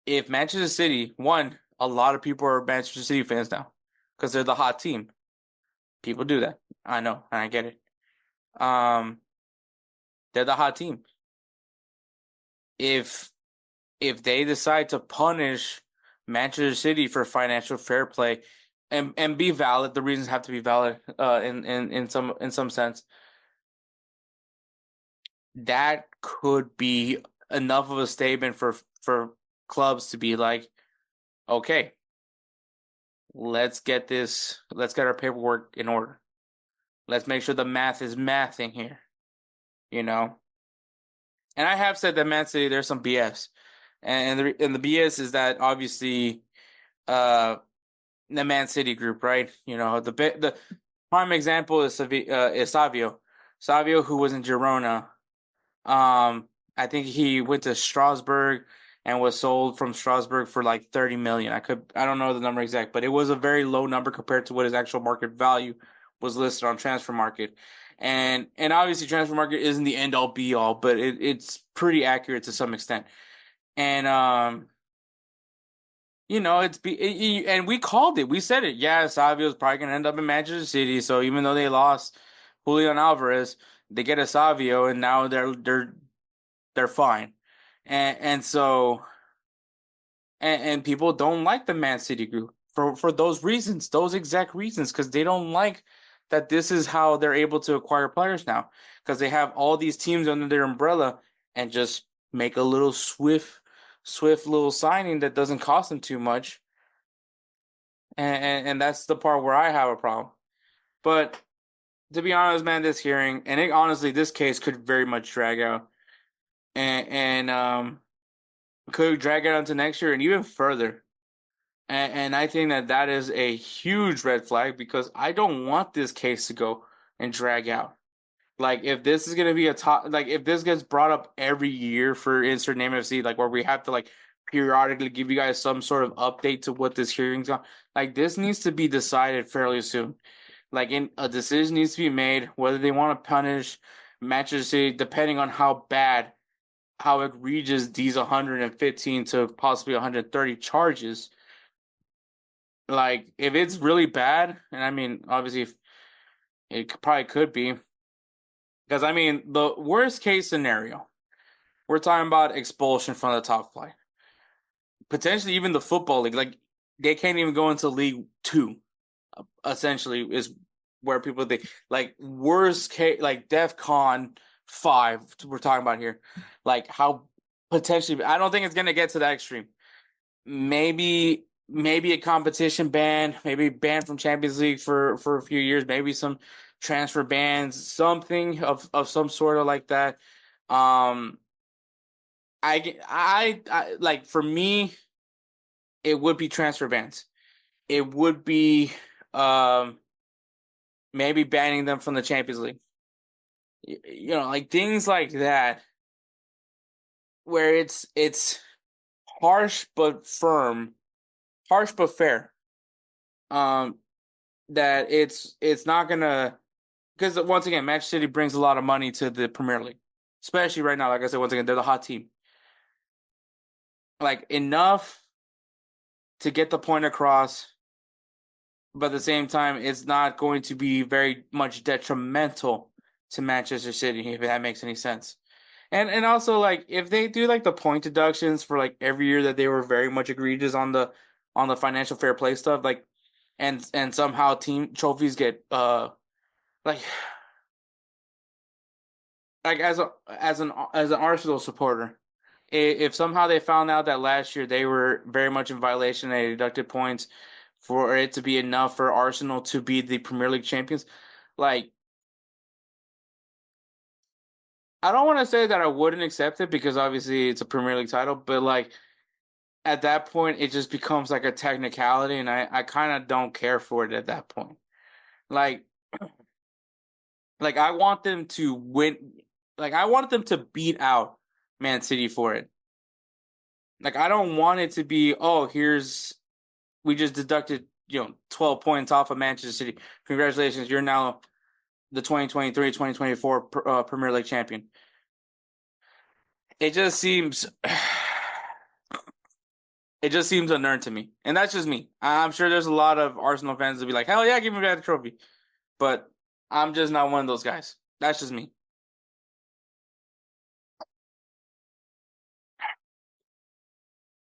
if Manchester City won, a lot of people are Manchester City fans now because they're the hot team. People do that. I know, and I get it. Um, they're the hot team. If they decide to punish Manchester City for financial fair play and be valid, the reasons have to be valid in some sense. That could be enough of a statement for clubs to be like, okay, let's get our paperwork in order. Let's make sure the math is mathing here, you know. And I have said that Man City, there's some BS, and the BS is that obviously, uh, the Man City group, right? The prime example is Savio, who was in Girona. I think he went to Strasbourg and was sold from Strasbourg for like 30 million. I don't know the number exact, but it was a very low number compared to what his actual market value was listed on Transfer Market. And obviously Transfer Market isn't the end all be all, but it's pretty accurate to some extent. And and we called it. We said it. Yeah, Savio's probably gonna end up in Manchester City. So even though they lost Julian Alvarez, they get a Savio, and now they're fine. And so and people don't like the Man City group for those reasons, those exact reasons, because they don't like that this is how they're able to acquire players now, because they have all these teams under their umbrella and just make a little swift little signing that doesn't cost them too much. And that's the part where I have a problem. But to be honest, man, this hearing and honestly, this case could very much drag out and could drag it on to next year and even further. And I think that is a huge red flag because I don't want this case to go and drag out. Like if this is gonna be if this gets brought up every year for Insert Name FC, like where we have to like periodically give you guys some sort of update to what this hearing's on, like this needs to be decided fairly soon. Like a decision needs to be made whether they want to punish Manchester City depending on how egregious these 115 to possibly 130 charges. Like if it's really bad, and I mean obviously probably could be, because I mean the worst case scenario, we're talking about expulsion from the top flight, potentially even the football league. Like they can't even go into League Two. Essentially, is where people think like worst case, like DEF CON 5. We're talking about here, like how potentially. I don't think it's gonna get to that extreme. Maybe a competition ban, maybe ban from Champions League for a few years, maybe some transfer bans, something of some sort of like that. Um, I like for me, it would be transfer bans. It would be um maybe banning them from the Champions League. Like things like that, where it's harsh but firm, harsh but fair. Um, that it's not gonna, because once again, Manchester City brings a lot of money to the Premier League, especially right now. Like I said, once again, they're the hot team. Like enough to get the point across, but at the same time, it's not going to be very much detrimental to Manchester City, if that makes any sense. And also like if they do like the point deductions for like every year that they were very much egregious on the financial fair play stuff, like and somehow team trophies get like as an Arsenal supporter, if somehow they found out that last year they were very much in violation and they deducted points for it to be enough for Arsenal to be the Premier League champions, like I don't want to say that I wouldn't accept it because obviously it's a Premier League title, but like at that point it just becomes like a technicality, and I kind of don't care for it at that point. Like like I want them to win, like I want them to beat out Man City for it. Like I don't want it to be, oh, here's we just deducted, 12 points off of Manchester City. Congratulations, you're now the 2023-2024 Premier League champion. It just seems it just seems unearned to me. And that's just me. I'm sure there's a lot of Arsenal fans that be like, "Hell yeah, give me back the trophy." But I'm just not one of those guys. That's just me.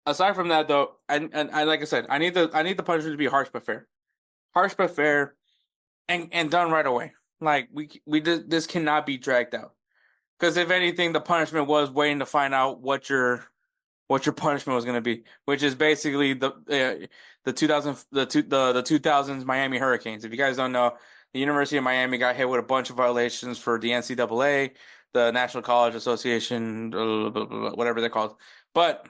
Aside from that though, and I like I said, I need the punishment to be harsh but fair. Harsh but fair and done right away. Like this cannot be dragged out. Because if anything, the punishment was waiting to find out what your punishment was going to be, which is basically the 2000s Miami Hurricanes. If you guys don't know, the University of Miami got hit with a bunch of violations for the NCAA, the National College Association, whatever they're called. But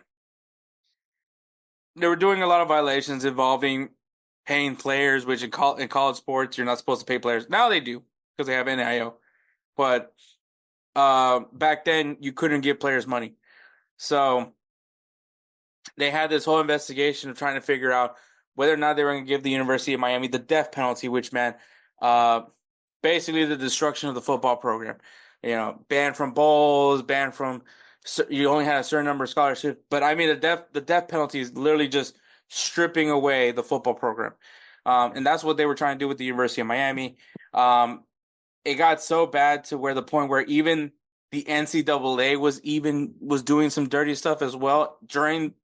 they were doing a lot of violations involving paying players, which in college sports you're not supposed to pay players. Now they do because they have NIL. But back then you couldn't give players money. So they had this whole investigation of trying to figure out whether or not they were going to give the University of Miami the death penalty, which meant uh, basically the destruction of the football program. Banned from bowls, banned from you only had a certain number of scholarships. But I mean, the death penalty is literally just stripping away the football program, and that's what they were trying to do with the University of Miami. It got so bad to where the point where even the NCAA was doing some dirty stuff as well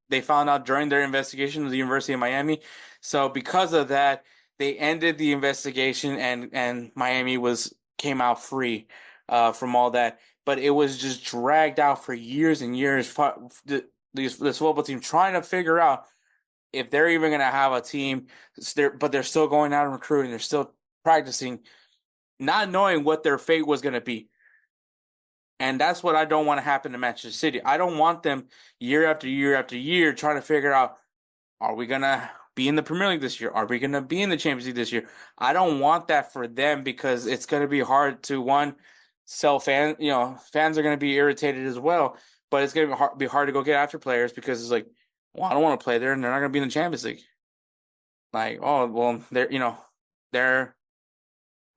they found out during their investigation of the University of Miami. So because of that, they ended the investigation and Miami was came out free from all that. But it was just dragged out for years and years. This football team trying to figure out if they're even going to have a team, but they're still going out and recruiting. They're still practicing, not knowing what their fate was going to be. And that's what I don't want to happen to Manchester City. I don't want them year after year after year trying to figure out, are we going to be in the Premier League this year? Are we going to be in the Champions League this year? I don't want that for them because it's going to be hard to, one, sell fans. Fans are going to be irritated as well. But it's going to be hard to go get after players because it's like, well, I don't want to play there and they're not going to be in the Champions League. Like, oh, well, they're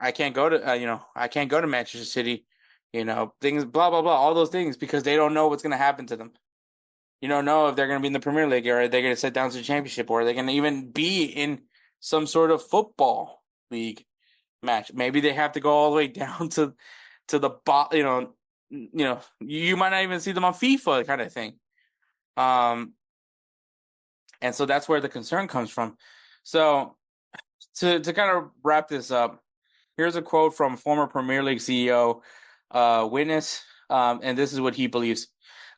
I can't go to Manchester City, things, blah, blah, blah, all those things because they don't know what's going to happen to them. You don't know if they're going to be in the Premier League or are they going to sit down to the championship or are they going to even be in some sort of football league match. Maybe they have to go all the way down to the you might not even see them on FIFA kind of thing. And so that's where the concern comes from. So to kind of wrap this up, here's a quote from former Premier League CEO, Witness, and this is what he believes.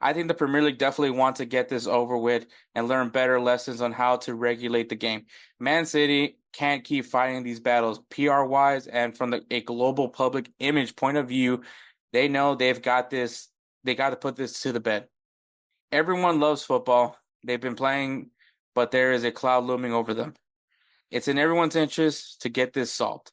I think the Premier League definitely wants to get this over with and learn better lessons on how to regulate the game. Man City can't keep fighting these battles PR-wise and from a global public image point of view. They know they've got this. They got to put this to the bed. Everyone loves football. They've been playing, but there is a cloud looming over them. It's in everyone's interest to get this solved.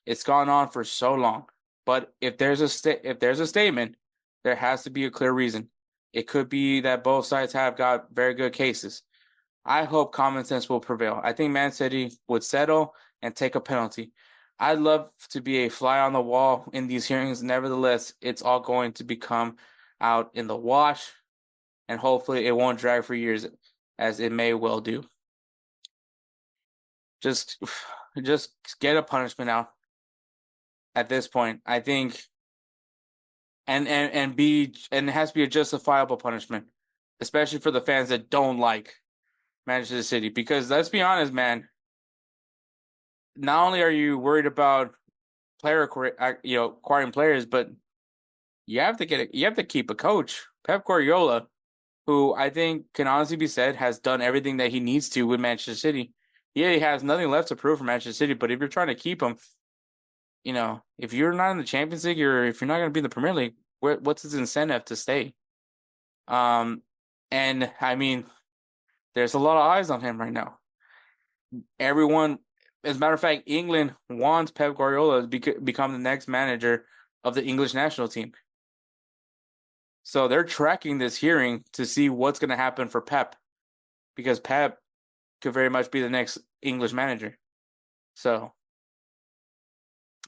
It's gone on for so long. But if there's a statement, there has to be a clear reason. It could be that both sides have got very good cases. I hope common sense will prevail. I think Man City would settle and take a penalty. I'd love to be a fly on the wall in these hearings. Nevertheless, it's all going to become out in the wash, and hopefully it won't drag for years, as it may well do. Just get a punishment out at this point. I think and it has to be a justifiable punishment, especially for the fans that don't like Manchester City. Because let's be honest, man, not only are you worried about acquiring players, but you have to keep a coach, Pep Guardiola, who I think can honestly be said has done everything that he needs to with Manchester City. Yeah, he has nothing left to prove for Manchester City, but if you're trying to keep him, if you're not in the Champions League or if you're not going to be in the Premier League, what's his incentive to stay? Um, and I mean, there's a lot of eyes on him right now. Everyone, as a matter of fact, England wants Pep Guardiola to become the next manager of the English national team. So they're tracking this hearing to see what's going to happen for Pep, because Pep could very much be the next English manager. So,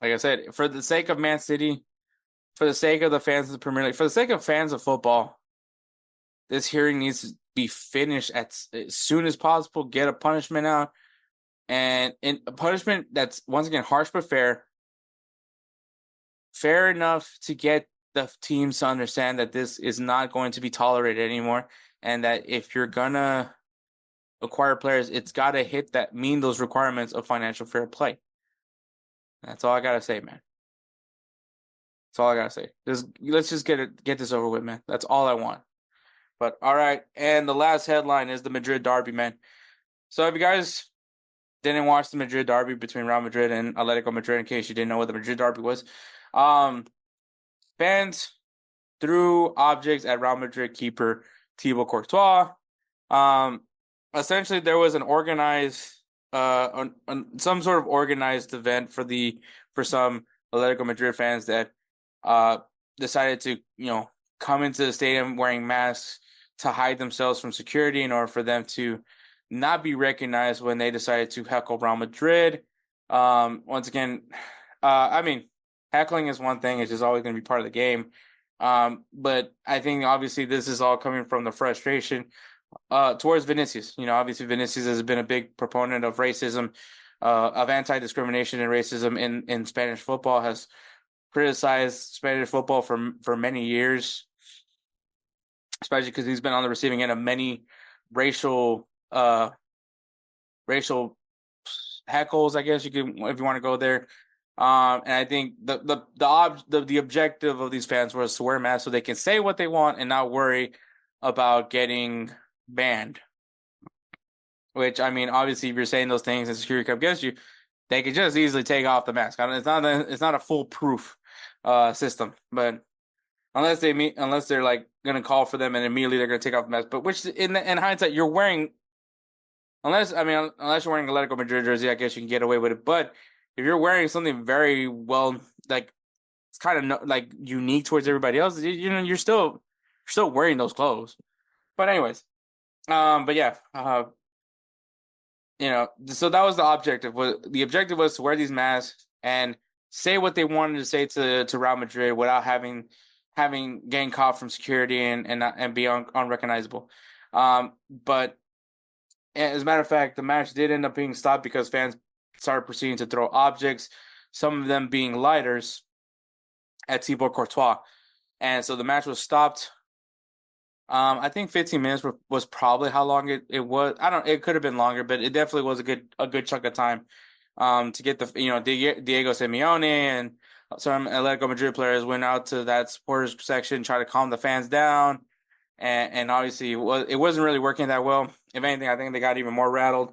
like I said, for the sake of Man City, for the sake of the fans of the Premier League, for the sake of fans of football, this hearing needs to be finished as soon as possible. Get a punishment out, and a punishment that's, once again, harsh but fair. Fair enough to get the teams to understand that this is not going to be tolerated anymore, and that if you're gonna acquire players, it's got to meet those requirements of financial fair play. That's all I gotta say, man. That's all I gotta say. Let's just get this over with, man. That's all I want. But all right, and the last headline is the Madrid derby, man. So if you guys didn't watch the Madrid derby between Real Madrid and Atletico Madrid, in case you didn't know what the Madrid derby was, fans threw objects at Real Madrid keeper Thibaut Courtois. Essentially, there was an organized, some sort of organized event for some Atletico Madrid fans that decided to, come into the stadium wearing masks to hide themselves from security in order for them to not be recognized when they decided to heckle Real Madrid. Once again, I mean, heckling is one thing; it's just always going to be part of the game. But I think obviously this is all coming from the frustration towards Vinicius. Obviously Vinicius has been a big proponent of racism, of anti-discrimination and racism in Spanish football, has criticized Spanish football for many years, especially because he's been on the receiving end of many racial racial heckles, I guess you could, if you want to go there. And I think the objective of these fans was to wear masks so they can say what they want and not worry about getting banned. Which, I mean, obviously, if you're saying those things and security comes against you, they could just easily take off the mask. It's not a foolproof system, but unless they're like gonna call for them and immediately they're gonna take off the mask. But which in hindsight, you're wearing, unless you're wearing a Atletico Madrid jersey, I guess you can get away with it. But if you're wearing something very well, like, it's kind of like unique towards everybody else, you're still wearing those clothes. But anyways, but yeah, so that was the objective. The objective was to wear these masks and say what they wanted to say to Real Madrid without getting caught from security and be unrecognizable. But as a matter of fact, the match did end up being stopped because fans started proceeding to throw objects, some of them being lighters, at Thibaut Courtois. And so the match was stopped. I think 15 minutes was probably how long it was. It could have been longer, but it definitely was a good chunk of time to get Diego Simeone and some Atletico Madrid players went out to that supporters section, try to calm the fans down. And obviously it wasn't really working that well. If anything, I think they got even more rattled.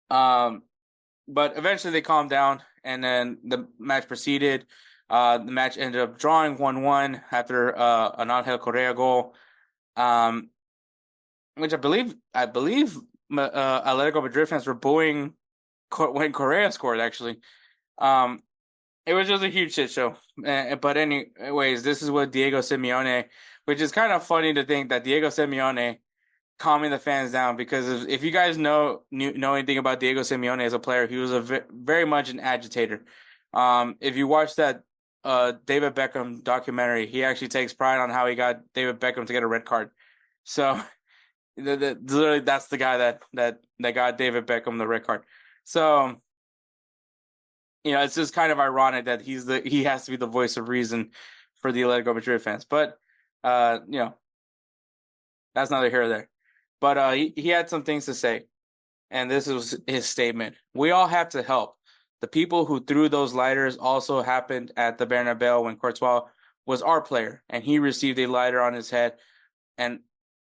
But eventually they calmed down, and then the match proceeded. The match ended up drawing 1-1 after an Angel Correa goal, which I believe Atletico Madrid fans were booing when Correa scored, actually. It was just a huge shit show. But anyways, this is what Diego Simeone, which is kind of funny to think that Diego Simeone calming the fans down, because if you guys know anything about Diego Simeone as a player, he was very much an agitator. If you watch that David Beckham documentary, he actually takes pride on how he got David Beckham to get a red card. So literally, that's the guy that got David Beckham the red card. So it's just kind of ironic that he has to be the voice of reason for the Atletico Madrid fans. But that's neither here nor there. But he had some things to say, and this was his statement. We all have to help. The people who threw those lighters also happened at the Bernabeu when Courtois was our player, and he received a lighter on his head and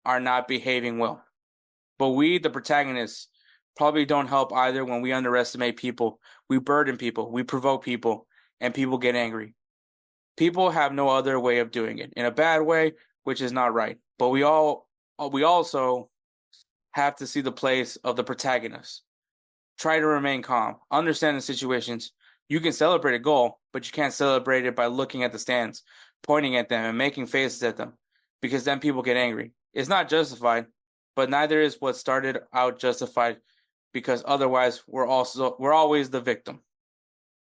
are not behaving well. But we, the protagonists, probably don't help either when we underestimate people. We burden people, we provoke people, and people get angry. People have no other way of doing it in a bad way, which is not right. But we also have to see the place of the protagonist. Try to remain calm, understand the situations. You can celebrate a goal, but you can't celebrate it by looking at the stands, pointing at them, and making faces at them, because then people get angry. It's not justified, but neither is what started out justified, because otherwise we're always the victim.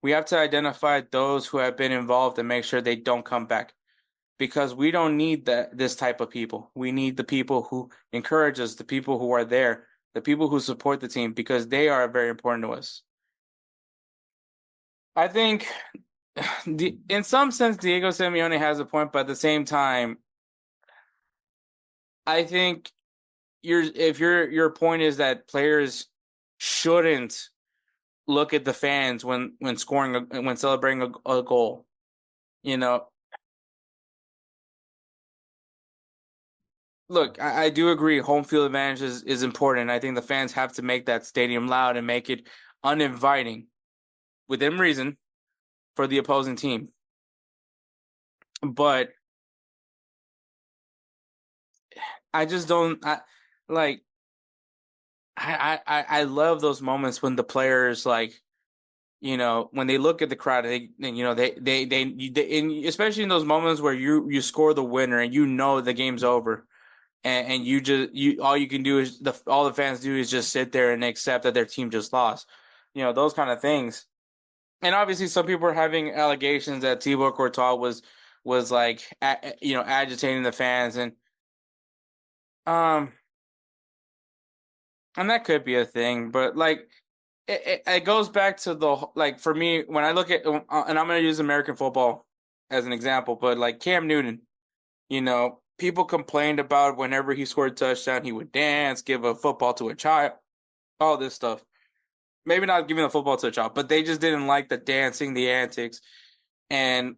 We have to identify those who have been involved and make sure they don't come back, because we don't need this type of people. We need the people who encourage us, the people who are there, the people who support the team, because they are very important to us. I think in some sense Diego Simeone has a point, but at the same time, I think your point is that players shouldn't look at the fans when when celebrating a goal. You know, look, I do agree. Home field advantage is important. I think the fans have to make that stadium loud and make it uninviting, within reason, for the opposing team. But I just don't. Like. I love those moments when the players when they look at the crowd, and especially in those moments where you score the winner and the game's over, and you all you can do is all the fans do is just sit there and accept that their team just lost, those kind of things. And obviously, some people are having allegations that Thibaut Courtois was agitating the fans, um and that could be a thing, but it goes back to for me when I look at and I'm going to use American football as an example, but like Cam Newton, people complained about whenever he scored a touchdown, he would dance, give a football to a child, all this stuff. Maybe not giving a football to a child, but they just didn't like the dancing, the antics. And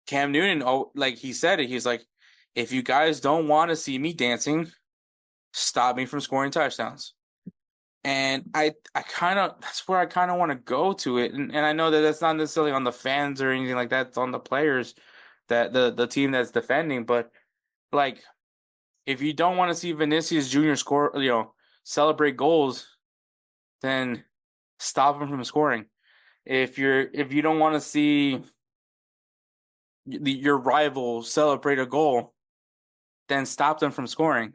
Cam Newton, like he said it, he's like, if you guys don't want to see me dancing, stop me from scoring touchdowns. And I kind of that's where I kind of want to go to it, and I know that that's not necessarily on the fans or anything like that. It's on the players, that the team that's defending. But like, if you don't want to see Vinicius Jr. score, celebrate goals, then stop him from scoring. If you don't want to see your rival celebrate a goal, then stop them from scoring.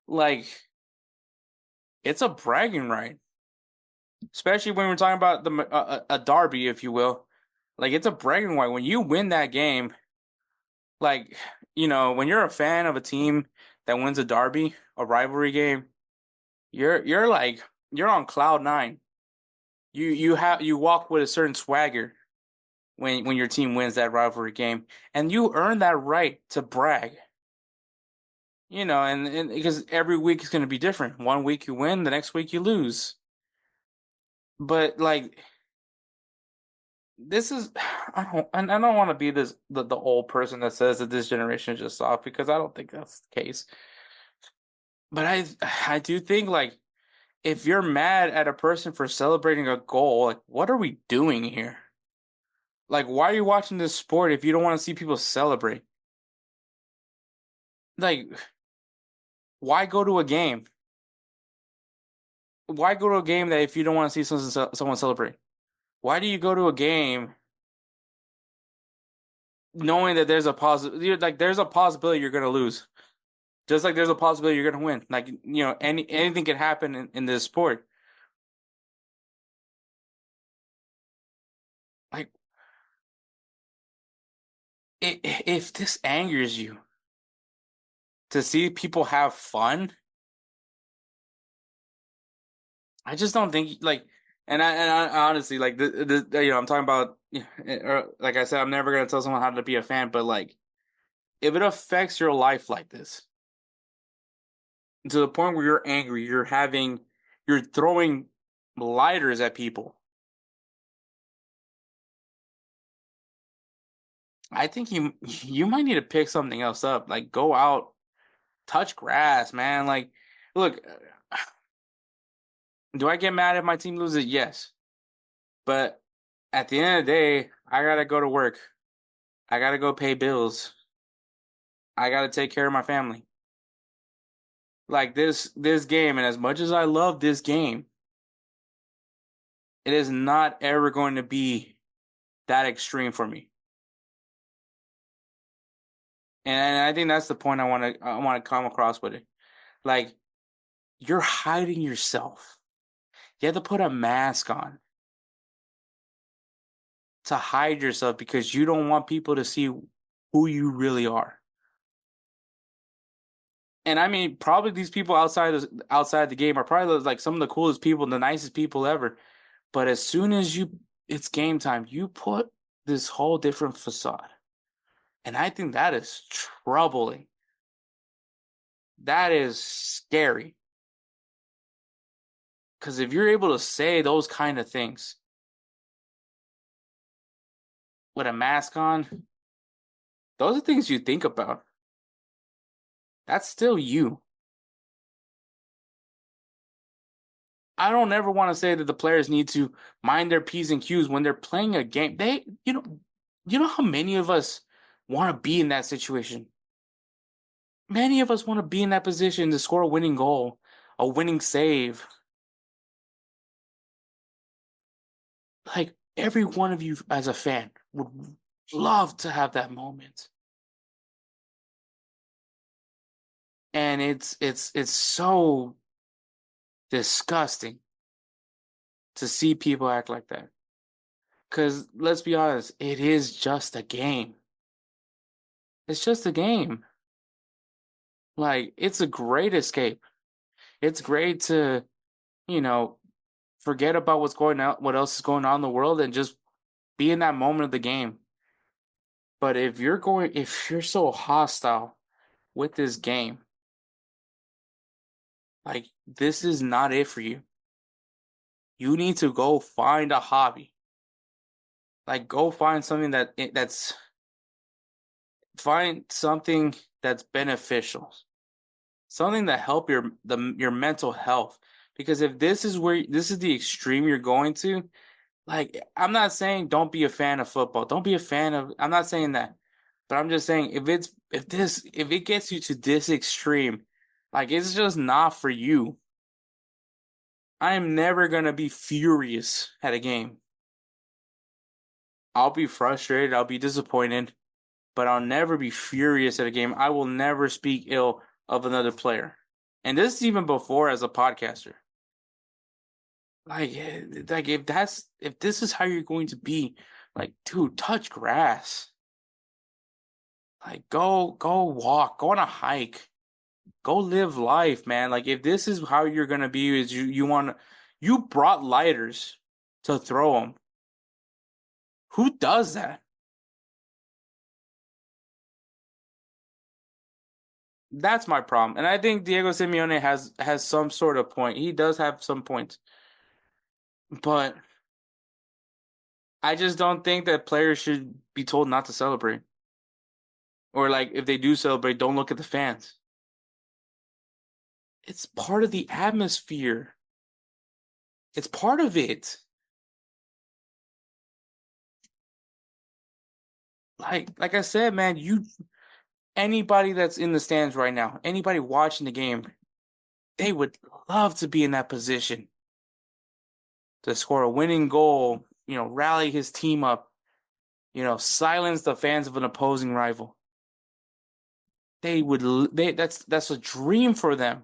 Like, it's a bragging right. Especially when we're talking about a derby, if you will. Like, it's a bragging right. When you win that game, like, when you're a fan of a team that wins a derby, a rivalry game, you're on cloud nine. You walk with a certain swagger when your team wins that rivalry game, and you earn that right to brag. And because every week is going to be different. One week you win, the next week you lose. But like, this is I don't want to be the old person that says that this generation is just soft, because I don't think that's the case. But I do think, like, if you're mad at a person for celebrating a goal, like, what are we doing here? Like, why are you watching this sport if you don't want to see people celebrate? Like, why go to a game? Why go to a game that if you don't want to see someone celebrate? Why do you go to a game knowing that there's a possibility you're gonna lose? Just like there's a possibility you're gonna win. Like, anything can happen in this sport. Like, if this angers you to see people have fun, I just don't think and I honestly, like, I'm talking about, or like I said, I'm never gonna tell someone how to be a fan, but like, if it affects your life like this to the point where you're angry, you're throwing lighters at people, I think you might need to pick something else up. Like, go out, touch grass, man. Like, look, do I get mad if my team loses? Yes. But at the end of the day, I gotta go to work. I gotta go pay bills. I gotta take care of my family. Like this game, and as much as I love this game, it is not ever going to be that extreme for me. And I think that's the point I want to come across with it. Like you're hiding yourself. You have to put a mask on to hide yourself because you don't want people to see who you really are. And I mean, probably these people outside the game are probably like some of the coolest people, the nicest people ever. But as soon as it's game time, you put this whole different facade. And I think that is troubling. That is scary. Because if you're able to say those kind of things with a mask on, those are things you think about. That's still you. I don't ever want to say that the players need to mind their P's and Q's when they're playing a game. You know how many of us want to be in that situation? Many of us want to be in that position to score a winning goal, a winning save. Like every one of you as a fan would love to have that moment. And it's so disgusting to see people act like that. Cuz let's be honest, it is just a game. It's just a game. Like it's a great escape. It's great to, you know, forget about what else is going on in the world and just be in that moment of the game. But if you're so hostile with this game, like this is not it for you. You need to go find a hobby. Like go find something find something that's beneficial. Something that help your mental health. Because if this is the extreme you're going to, like I'm not saying don't be a fan of football. Don't be a fan of I'm not saying that. But I'm just saying if it gets you to this extreme, like it's just not for you. I am never gonna be furious at a game. I'll be frustrated, I'll be disappointed, but I'll never be furious at a game. I will never speak ill of another player. And this is even before as a podcaster. Like, like if this is how you're going to be, like, dude, touch grass. Like, go walk, go on a hike, go live life, man. Like, if this is how you're gonna be, is you brought lighters to throw them. Who does that? That's my problem. And I think Diego Simeone has some sort of point. He does have some points. But I just don't think that players should be told not to celebrate. Or like if they do celebrate, don't look at the fans. It's part of the atmosphere. It's part of it. Like I said, man, anybody that's in the stands right now, anybody watching the game, they would love to be in that position to score a winning goal, rally his team up, silence the fans of an opposing rival. That's a dream for them.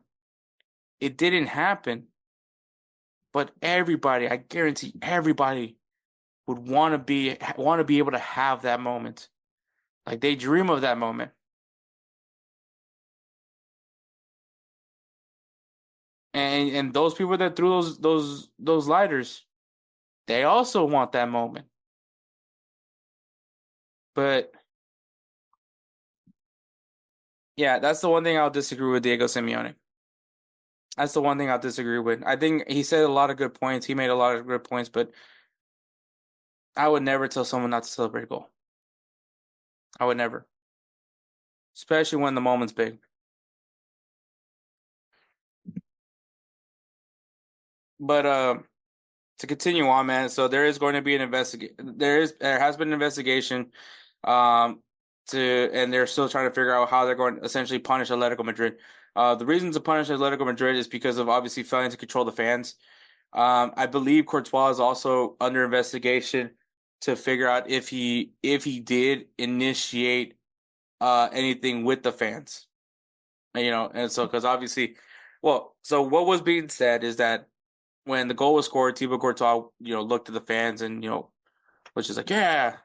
It didn't happen, but everybody, I guarantee everybody would want to be able to have that moment. Like they dream of that moment. And those people that threw those lighters, they also want that moment. But yeah, that's the one thing I'll disagree with Diego Simeone. That's the one thing I'll disagree with. I think he said a lot of good points. He made a lot of good points, but I would never tell someone not to celebrate a goal. I would never. Especially when the moment's big. But to continue on, man, so there is going to be an investigate there has been an investigation And they're still trying to figure out how they're going to essentially punish Atletico Madrid. The reason to punish Atletico Madrid is because of obviously failing to control the fans. I believe Courtois is also under investigation to figure out if he did initiate anything with the fans. And so because obviously, so what was being said is that when the goal was scored, Thibaut Courtois, looked at the fans and was just like, yeah.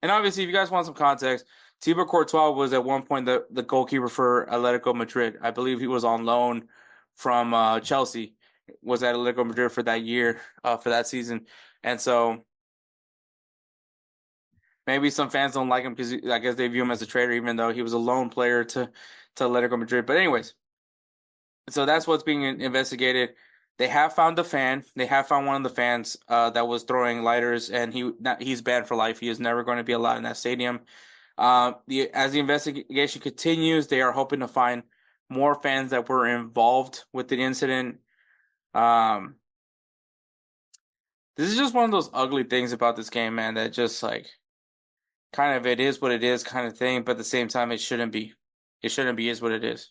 And obviously, if you guys want some context, Thibaut Courtois was at one point the goalkeeper for Atletico Madrid. I believe he was on loan from Chelsea, was at Atletico Madrid for that year, for that season. And so maybe some fans don't like him because I guess they view him as a traitor, even though he was a loan player to Atletico Madrid. But anyways, so that's what's being investigated. They have found the fan. They have found one of the fans that was throwing lighters, and he's banned for life. He is never going to be allowed in that stadium. As the investigation continues, they are hoping to find more fans that were involved with the incident. This is just one of those ugly things about this game, man, that just like kind of it is what it is kind of thing, but at the same time it shouldn't be. It shouldn't be is what it is.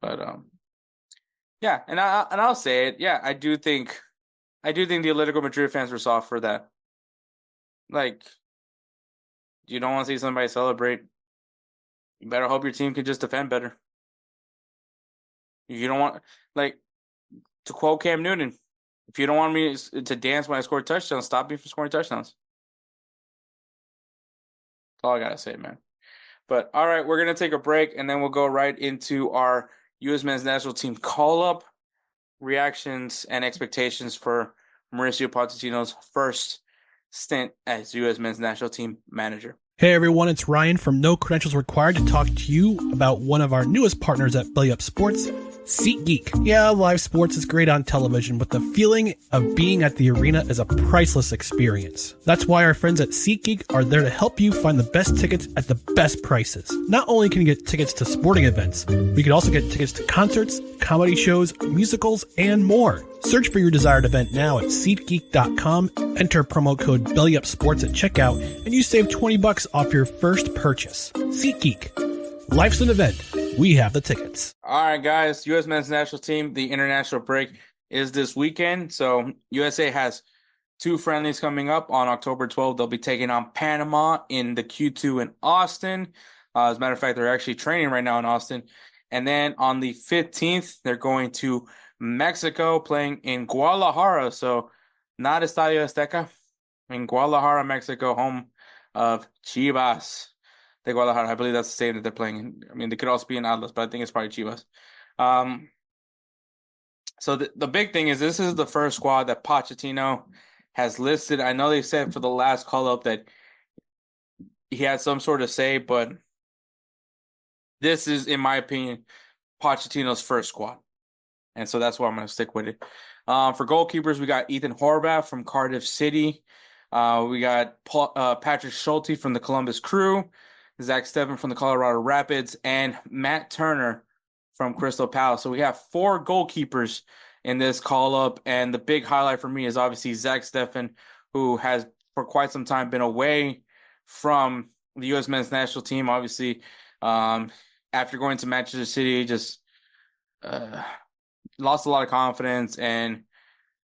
But yeah, and I'll say it. Yeah, I do think the Atletico Madrid fans were soft for that. Like, you don't want to see somebody celebrate. You better hope your team can just defend better. You don't want, like, to quote Cam Newton, if you don't want me to dance when I score touchdowns, stop me from scoring touchdowns. That's all I gotta say, man. But all right, we're gonna take a break and then we'll go right into our U.S. men's national team call-up reactions and expectations for Mauricio Pochettino's first stint as U.S. men's national team manager. Hey everyone, it's Ryan from No Credentials Required to talk to you about one of our newest partners at BellyUpSports, SeatGeek. Yeah, live sports is great on television, but the feeling of being at the arena is a priceless experience. That's why our friends at SeatGeek are there to help you find the best tickets at the best prices. Not only can you get tickets to sporting events, but you can also get tickets to concerts, comedy shows, musicals, and more. Search for your desired event now at SeatGeek.com, enter promo code BellyUpSports at checkout, and you save $20 off your first purchase. SeatGeek. Life's an event. We have the tickets. All right, guys. U.S. men's national team, the international break is this weekend. So USA has two friendlies coming up on October 12th. They'll be taking on Panama in the Q2 in Austin. As a matter of fact, they're actually training right now in Austin. And then on the 15th, they're going to Mexico, playing in Guadalajara. So not Estadio Azteca, in Guadalajara, Mexico, home of Chivas de Guadalajara. I believe that's the stadium that they're playing in. I mean, they could also be in Atlas, but I think it's probably Chivas. So the big thing is this is the first squad that Pochettino has listed. I know they said for the last call-up that he had some sort of say, but this is, in my opinion, Pochettino's first squad. And so that's why I'm going to stick with it. For goalkeepers, we got Ethan Horvath from Cardiff City. We got Patrick Schulte from the Columbus Crew, Zack Steffen from the Colorado Rapids, and Matt Turner from Crystal Palace. So we have four goalkeepers in this call-up, and the big highlight for me is obviously Zack Steffen, who has for quite some time been away from the U.S. men's national team. Obviously, after going to Manchester City, just lost a lot of confidence, and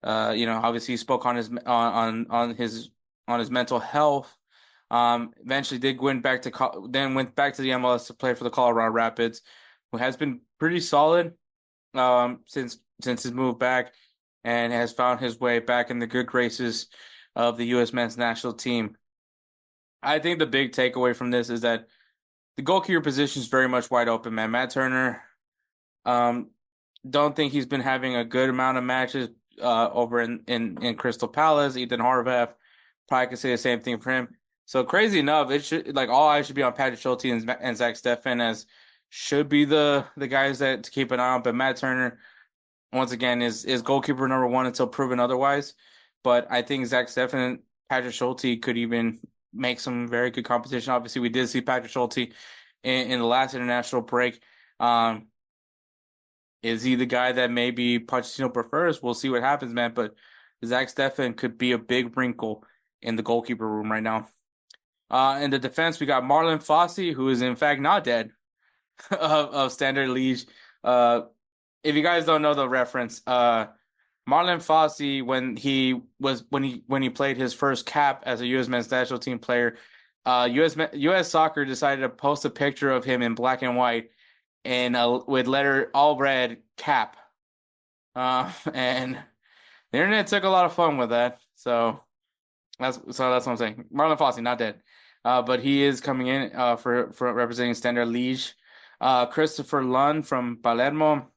obviously he spoke on his mental health. Eventually went back to the MLS to play for the Colorado Rapids, who has been pretty solid since his move back, and has found his way back in the good graces of the U.S. men's national team. I think the big takeaway from this is that the goalkeeper position is very much wide open, man. Matt Turner, don't think he's been having a good amount of matches over in Crystal Palace. Ethan Horvath, probably could say the same thing for him. So crazy enough, it should all eyes should be on Patrick Schulte and Zack Steffen, as should be the guys that to keep an eye on. But Matt Turner, once again, is goalkeeper number one until proven otherwise. But I think Zack Steffen and Patrick Schulte could even make some very good competition. Obviously, we did see Patrick Schulte in the last international break. Is he the guy that maybe Pochettino prefers? We'll see what happens, man. But Zack Steffen could be a big wrinkle in the goalkeeper room right now. In the defense, we got Marlon Fossey, who is in fact not dead, of Standard Liège. If you guys don't know the reference, Marlon Fossey, when he played his first cap as a U.S. men's national team player, U.S. Soccer decided to post a picture of him in black and white and with letter all red cap. And the internet took a lot of fun with that. So that's what I'm saying. Marlon Fossey, not dead. But he is coming in for representing Standard Liège. Christopher Lund from Palermo,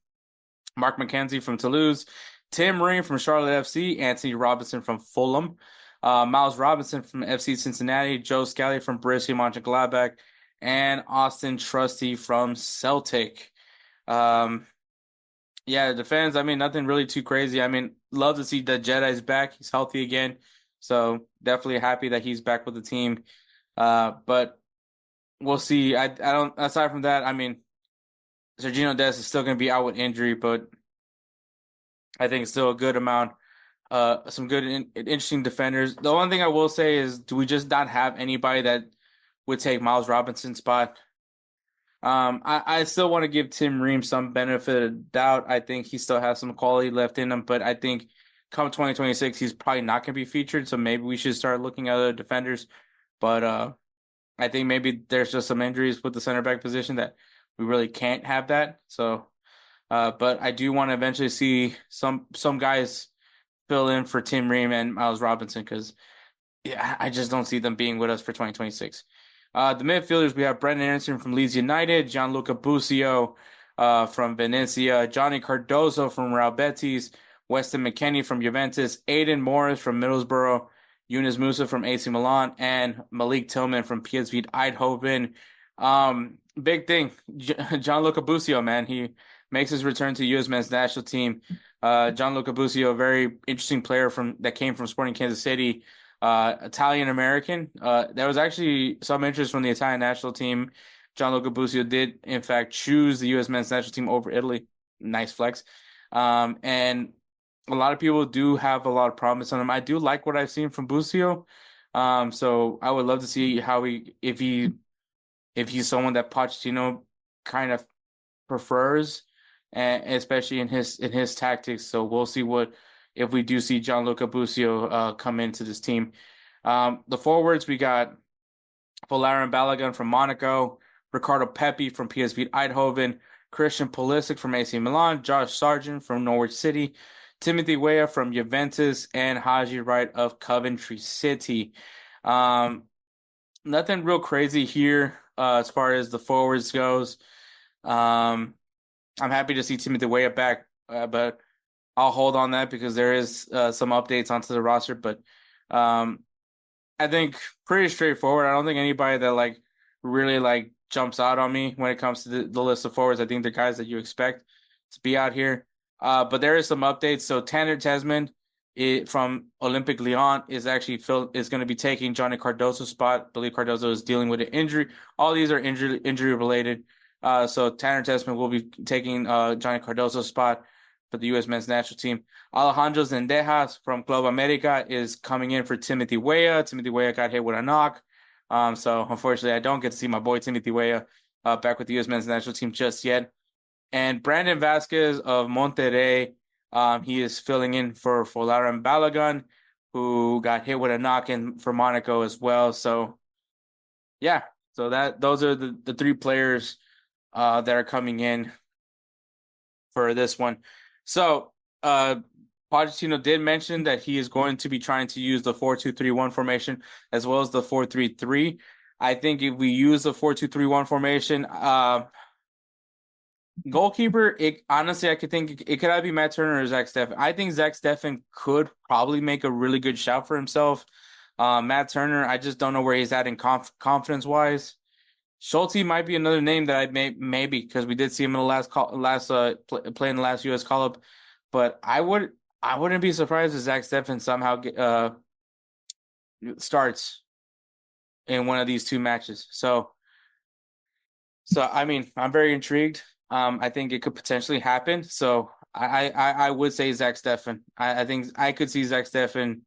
Mark McKenzie from Toulouse, Tim Ream from Charlotte FC, Anthony Robinson from Fulham, Miles Robinson from FC Cincinnati, Joe Scally from Borussia Mönchengladbach, and Austin Trusty from Celtic. Yeah, defense, I mean, nothing really too crazy. I mean, love to see that Jedi's back. He's healthy again. So definitely happy that he's back with the team. But we'll see. I don't, aside from that, I mean, Sergiño Dest is still going to be out with injury, but I think it's still a good amount. Some good, interesting defenders. The one thing I will say is, do we just not have anybody that would take Miles Robinson's spot? I still want to give Tim Ream some benefit of the doubt. I think he still has some quality left in him, but I think come 2026, he's probably not going to be featured. So maybe we should start looking at other defenders. But I think maybe there's just some injuries with the center back position that we really can't have that. So, but I do want to eventually see some guys fill in for Tim Ream and Miles Robinson because yeah, I just don't see them being with us for 2026. The midfielders, we have Brendan Anderson from Leeds United, Gianluca Busio from Venezia, Johnny Cardozo from Real Betis, Weston McKennie from Juventus, Aidan Morris from Middlesbrough, Yunus Musa from AC Milan, and Malik Tillman from PSV Eindhoven. Big thing, Gianluca Busio, man. He makes his return to U.S. men's national team. Gianluca Busio, a very interesting player that came from Sporting Kansas City. Italian American. There was actually some interest from the Italian national team. Gianluca Busio did, in fact, choose the U.S. men's national team over Italy. Nice flex. And a lot of people do have a lot of promise on him. I do like what I've seen from Busio. So I would love to see if he's someone that Pochettino kind of prefers, and especially in his tactics. So we'll see if we do see Gianluca Busio come into this team. The forwards, we got Folarin Balogun from Monaco, Ricardo Pepi from PSV Eindhoven, Christian Pulisic from AC Milan, Josh Sargent from Norwich City, Timothy Weah from Juventus, and Haji Wright of Coventry City. Nothing real crazy here as far as the forwards goes. I'm happy to see Timothy Weah back, but I'll hold on that because there is some updates onto the roster. But I think pretty straightforward. I don't think anybody that really jumps out on me when it comes to the list of forwards. I think they're guys that you expect to be out here. But there is some updates. So Tanner Tesman from Olympique Lyon is going to be taking Johnny Cardozo's spot. I believe Cardozo is dealing with an injury. All these are injury related. So Tanner Tesman will be taking Johnny Cardozo's spot for the U.S. men's national team. Alejandro Zendejas from Club America is coming in for Timothy Weah. Timothy Weah got hit with a knock. So unfortunately, I don't get to see my boy Timothy Weah back with the U.S. men's national team just yet. And Brandon Vasquez of Monterrey, he is filling in for Folarin Balogun, who got hit with a knock in for Monaco as well. So, yeah. So those are the three players that are coming in for this one. So, Pochettino did mention that he is going to be trying to use the 4-2-3-1 formation as well as the 4-3-3. I think if we use the 4-2-3-1 formation, goalkeeper, honestly, I could think it could either be Matt Turner or Zack Steffen. I think Zack Steffen could probably make a really good shout for himself. Matt Turner, I just don't know where he's at in confidence-wise. Schulte might be another name that I maybe because we did see him in the play in the last U.S. call-up, but I wouldn't be surprised if Zack Steffen somehow starts in one of these two matches. So I mean, I'm very intrigued. I think it could potentially happen. So I would say Zack Steffen. I think I could see Zack Steffen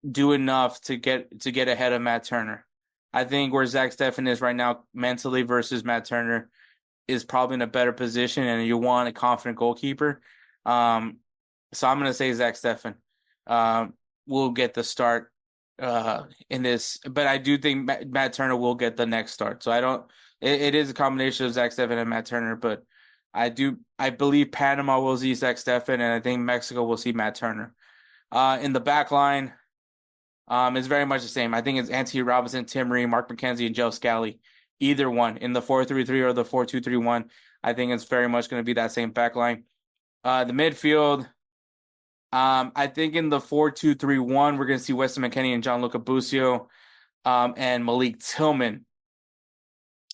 do enough to get ahead of Matt Turner. I think where Zack Steffen is right now mentally versus Matt Turner is probably in a better position, and you want a confident goalkeeper. So I'm going to say Zack Steffen will get the start in this, but I do think Matt Turner will get the next start. So I don't. It is a combination of Zack Steffen and Matt Turner, but I believe Panama will see Zack Steffen, and I think Mexico will see Matt Turner. In the back line, it's very much the same. I think it's Anthony Robinson, Tim Ream, Mark McKenzie, and Joe Scally. Either one in the 4-3-3 or the 4-2-3-1. I think it's very much going to be that same back line. The midfield, I think in the 4-2-3-1, we're going to see Weston McKennie and Gianluca Busio, and Malik Tillman.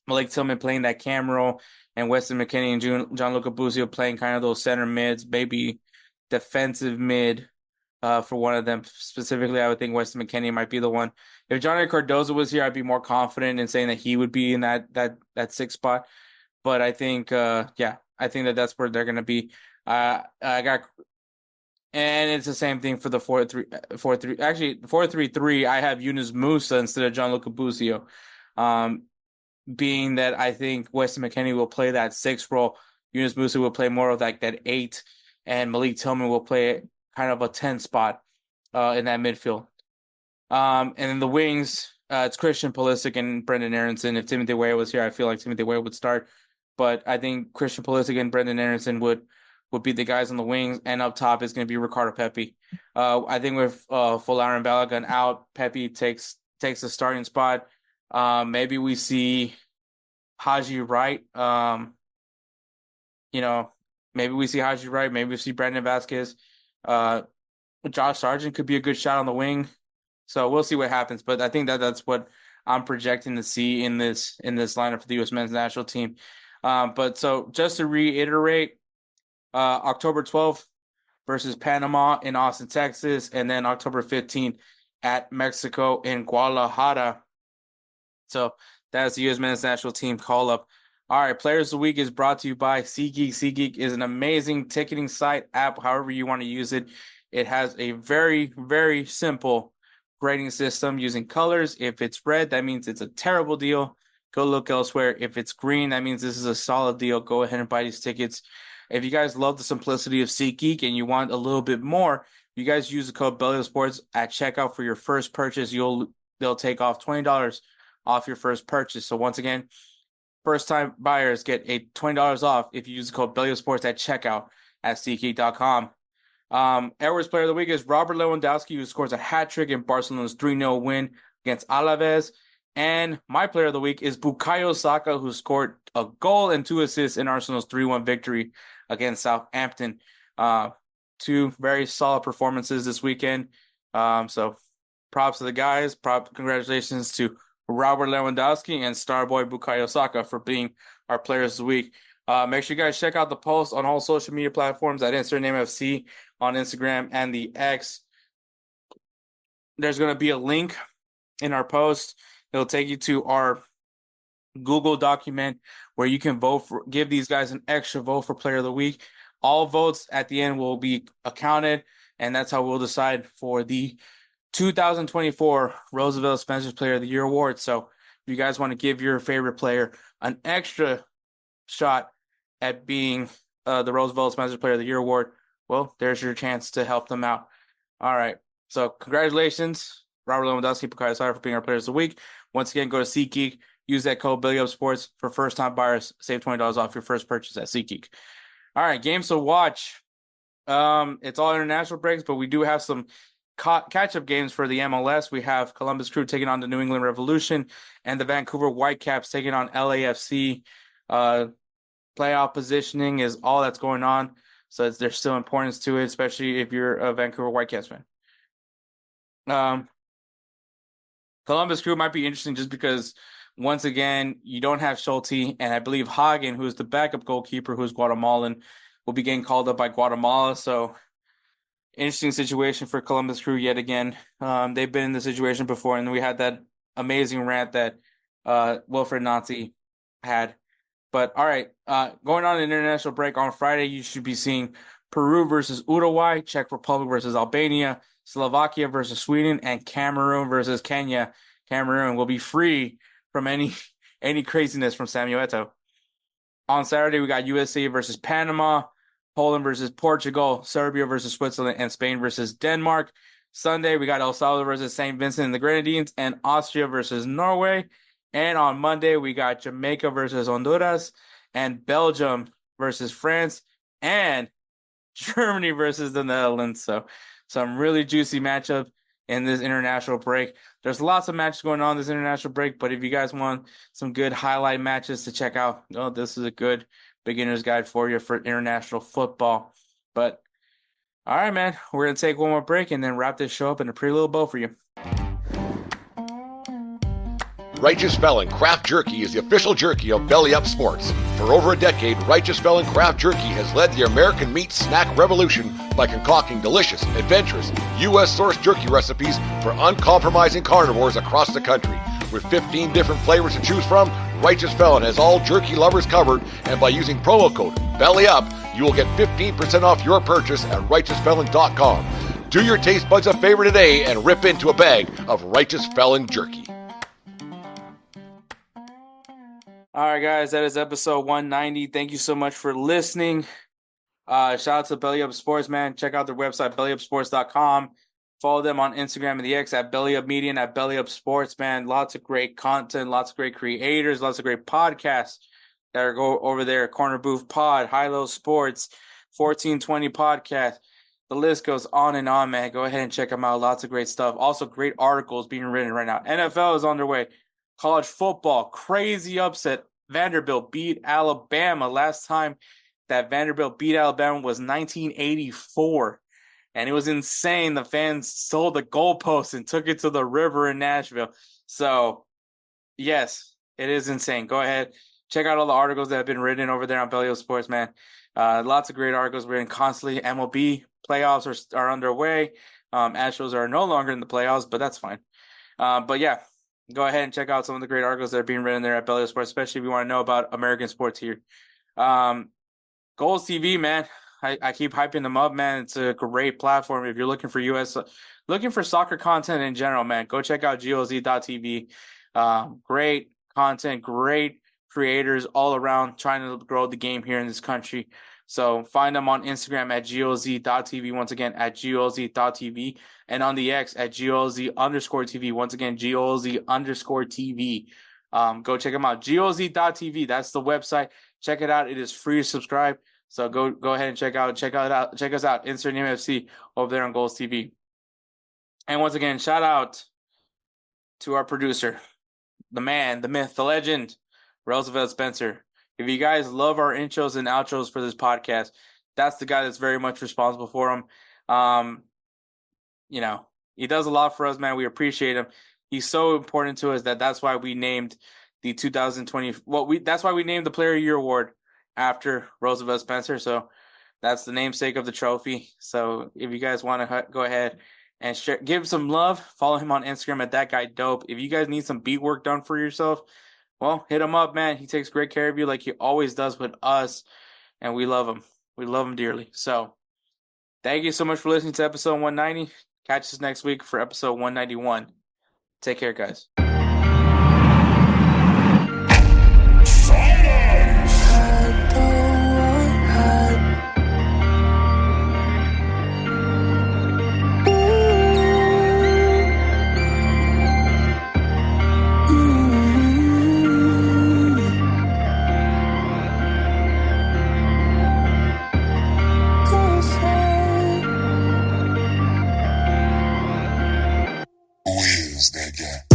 Malik Tillman playing that cam role, and Weston McKennie and Gianluca Busio playing kind of those center mids, maybe defensive mid. For one of them specifically, I would think Weston McKennie might be the one. If Johnny Cardozo was here, I'd be more confident in saying that he would be in that sixth spot. But I think, I think that's where they're going to be. And it's the same thing for the 4-3. Actually, 4-3-3. I have Yunus Musa instead of Gianluca Busio. Being that I think Weston McKennie will play that sixth role, Yunus Musa will play more of like that 8, and Malik Tillman will play kind of a 10 spot in that midfield. And then the wings, it's Christian Pulisic and Brendan Aronson. If Timothy Weah was here, I feel like Timothy Weah would start. But I think Christian Pulisic and Brendan Aronson would be the guys on the wings. And up top is going to be Ricardo Pepi. I think with Folarin Balogun out, Pepi takes the starting spot. Maybe we see Haji Wright. Maybe we see Haji Wright. Maybe we see Brandon Vasquez. Josh Sargent could be a good shot on the wing, so we'll see what happens. But I think that's what I'm projecting to see in this lineup for the U.S. men's national team. But so just to reiterate, October 12th versus Panama in Austin, Texas, and then October 15th at Mexico in Guadalajara. So that's the U.S. men's national team call up. All right, Players of the Week is brought to you by SeatGeek. SeatGeek is an amazing ticketing site, app, however you want to use it. It has a very, very simple grading system using colors. If it's red, that means it's a terrible deal. Go look elsewhere. If it's green, that means this is a solid deal. Go ahead and buy these tickets. If you guys love the simplicity of SeatGeek and you want a little bit more, you guys use the code BellyUpSports at checkout for your first purchase. They'll take off $20 off your first purchase. So once again, first-time buyers get a $20 off if you use the code BellyUpSports at checkout at SeatGeek.com. Edwards Player of the Week is Robert Lewandowski, who scores a hat-trick in Barcelona's 3-0 win against Alaves. And my Player of the Week is Bukayo Saka, who scored a goal and 2 assists in Arsenal's 3-1 victory against Southampton. 2 very solid performances this weekend. So props to the guys. Congratulations to Robert Lewandowski and Starboy Bukayo Saka for being our Players of the Week. Make sure you guys check out the post on all social media platforms at InsertNameFC on Instagram and the X. There's going to be a link in our post. It'll take you to our Google document where you can give these guys an extra vote for Player of the Week. All votes at the end will be accounted, and that's how we'll decide for the 2024 Roosevelt Spencer Player of the Year award. So if you guys want to give your favorite player an extra shot at being the Roosevelt Spencer Player of the Year award, well, there's your chance to help them out. All right. So congratulations, Robert Lewandowski, Bukayo Saka, for being our Players of the Week. Once again, go to SeatGeek. Use that code BellyUpSports for first-time buyers. Save $20 off your first purchase at SeatGeek. All right, games to watch. It's all international breaks, but we do have some catch-up games for the MLS. We have Columbus Crew taking on the New England Revolution and the Vancouver Whitecaps taking on LAFC. Playoff positioning is all that's going on, so there's still importance to it, especially if you're a Vancouver Whitecaps fan. Columbus Crew might be interesting just because, once again, you don't have Schulte, and I believe Hagen, who's the backup goalkeeper, who's Guatemalan, will be getting called up by Guatemala, so interesting situation for Columbus Crew yet again. They've been in the situation before, and we had that amazing rant that Wilfred Nazi had. But all right, going on an international break on Friday, you should be seeing Peru versus Uruguay, Czech Republic versus Albania, Slovakia versus Sweden, and Cameroon versus Kenya. Cameroon will be free from any craziness from Samuel Eto'o. On Saturday, we got USA versus Panama, Poland versus Portugal, Serbia versus Switzerland, and Spain versus Denmark. Sunday, we got El Salvador versus St. Vincent and the Grenadines, and Austria versus Norway. And on Monday, we got Jamaica versus Honduras, and Belgium versus France, and Germany versus the Netherlands. So some really juicy matchup in this international break. There's lots of matches going on this international break, but if you guys want some good highlight matches to check out, this is a good beginner's guide for you for international football. But all right, man, we're going to take one more break and then wrap this show up in a pretty little bow for you. Righteous Felon Craft Jerky is the official jerky of Belly Up Sports. For over a decade, Righteous Felon Craft Jerky has led the American meat snack revolution by concocting delicious, adventurous, U.S.-sourced jerky recipes for uncompromising carnivores across the country. With 15 different flavors to choose from, Righteous Felon has all jerky lovers covered, and by using promo code BELLYUP, you will get 15% off your purchase at RighteousFelon.com. Do your taste buds a favor today and rip into a bag of Righteous Felon jerky. All right, guys, that is episode 190. Thank you so much for listening. Shout out to Belly Up Sports, man. Check out their website, BellyUpSports.com. Follow them on Instagram and the X at BellyUpMedia and at BellyUpSports, man. Lots of great content, lots of great creators, lots of great podcasts that are go over there. Corner Booth Pod, High Low Sports, 1420 Podcast. The list goes on and on, man. Go ahead and check them out. Lots of great stuff. Also, great articles being written right now. NFL is on their way. College football, crazy upset. Vanderbilt beat Alabama. Last time that Vanderbilt beat Alabama was 1984. And it was insane. The fans sold the goalpost and took it to the river in Nashville. So, yes, it is insane. Go ahead. Check out all the articles that have been written over there on Belly Up Sports, man. Lots of great articles written constantly. MLB playoffs are underway. Astros are no longer in the playoffs, but that's fine. But, yeah. Go ahead and check out some of the great articles that are being written there at Belly Sports, especially if you want to know about American sports here. GolzTV, man. I keep hyping them up, man. It's a great platform. If you're looking for soccer content in general, man, go check out GolzTV. Great content, great creators all around trying to grow the game here in this country. So find them on Instagram at GolzTV, once again, at GolzTV, and on the X at GolZ_TV, once again, GolZ_TV. Go check them out, GolZ.TV. That's the website. Check it out. It is free to subscribe. So go ahead and check us out, Insert Name FC over there on GolzTV. And once again, shout out to our producer, the man, the myth, the legend, Roosevelt Spencer. If you guys love our intros and outros for this podcast, that's the guy that's very much responsible for them. He does a lot for us, man. We appreciate him. He's so important to us that's why we named the 2020. That's why we named the Player of the Year award after Roosevelt Spencer. So that's the namesake of the trophy. So if you guys want to go ahead and give him some love, follow him on Instagram at ThatGuyDope. If you guys need some beat work done for yourself, well, hit him up, man. He takes great care of you like he always does with us, and we love him. We love him dearly. So thank you so much for listening to episode 190. Catch us next week for episode 191. Take care, guys. Who is that guy?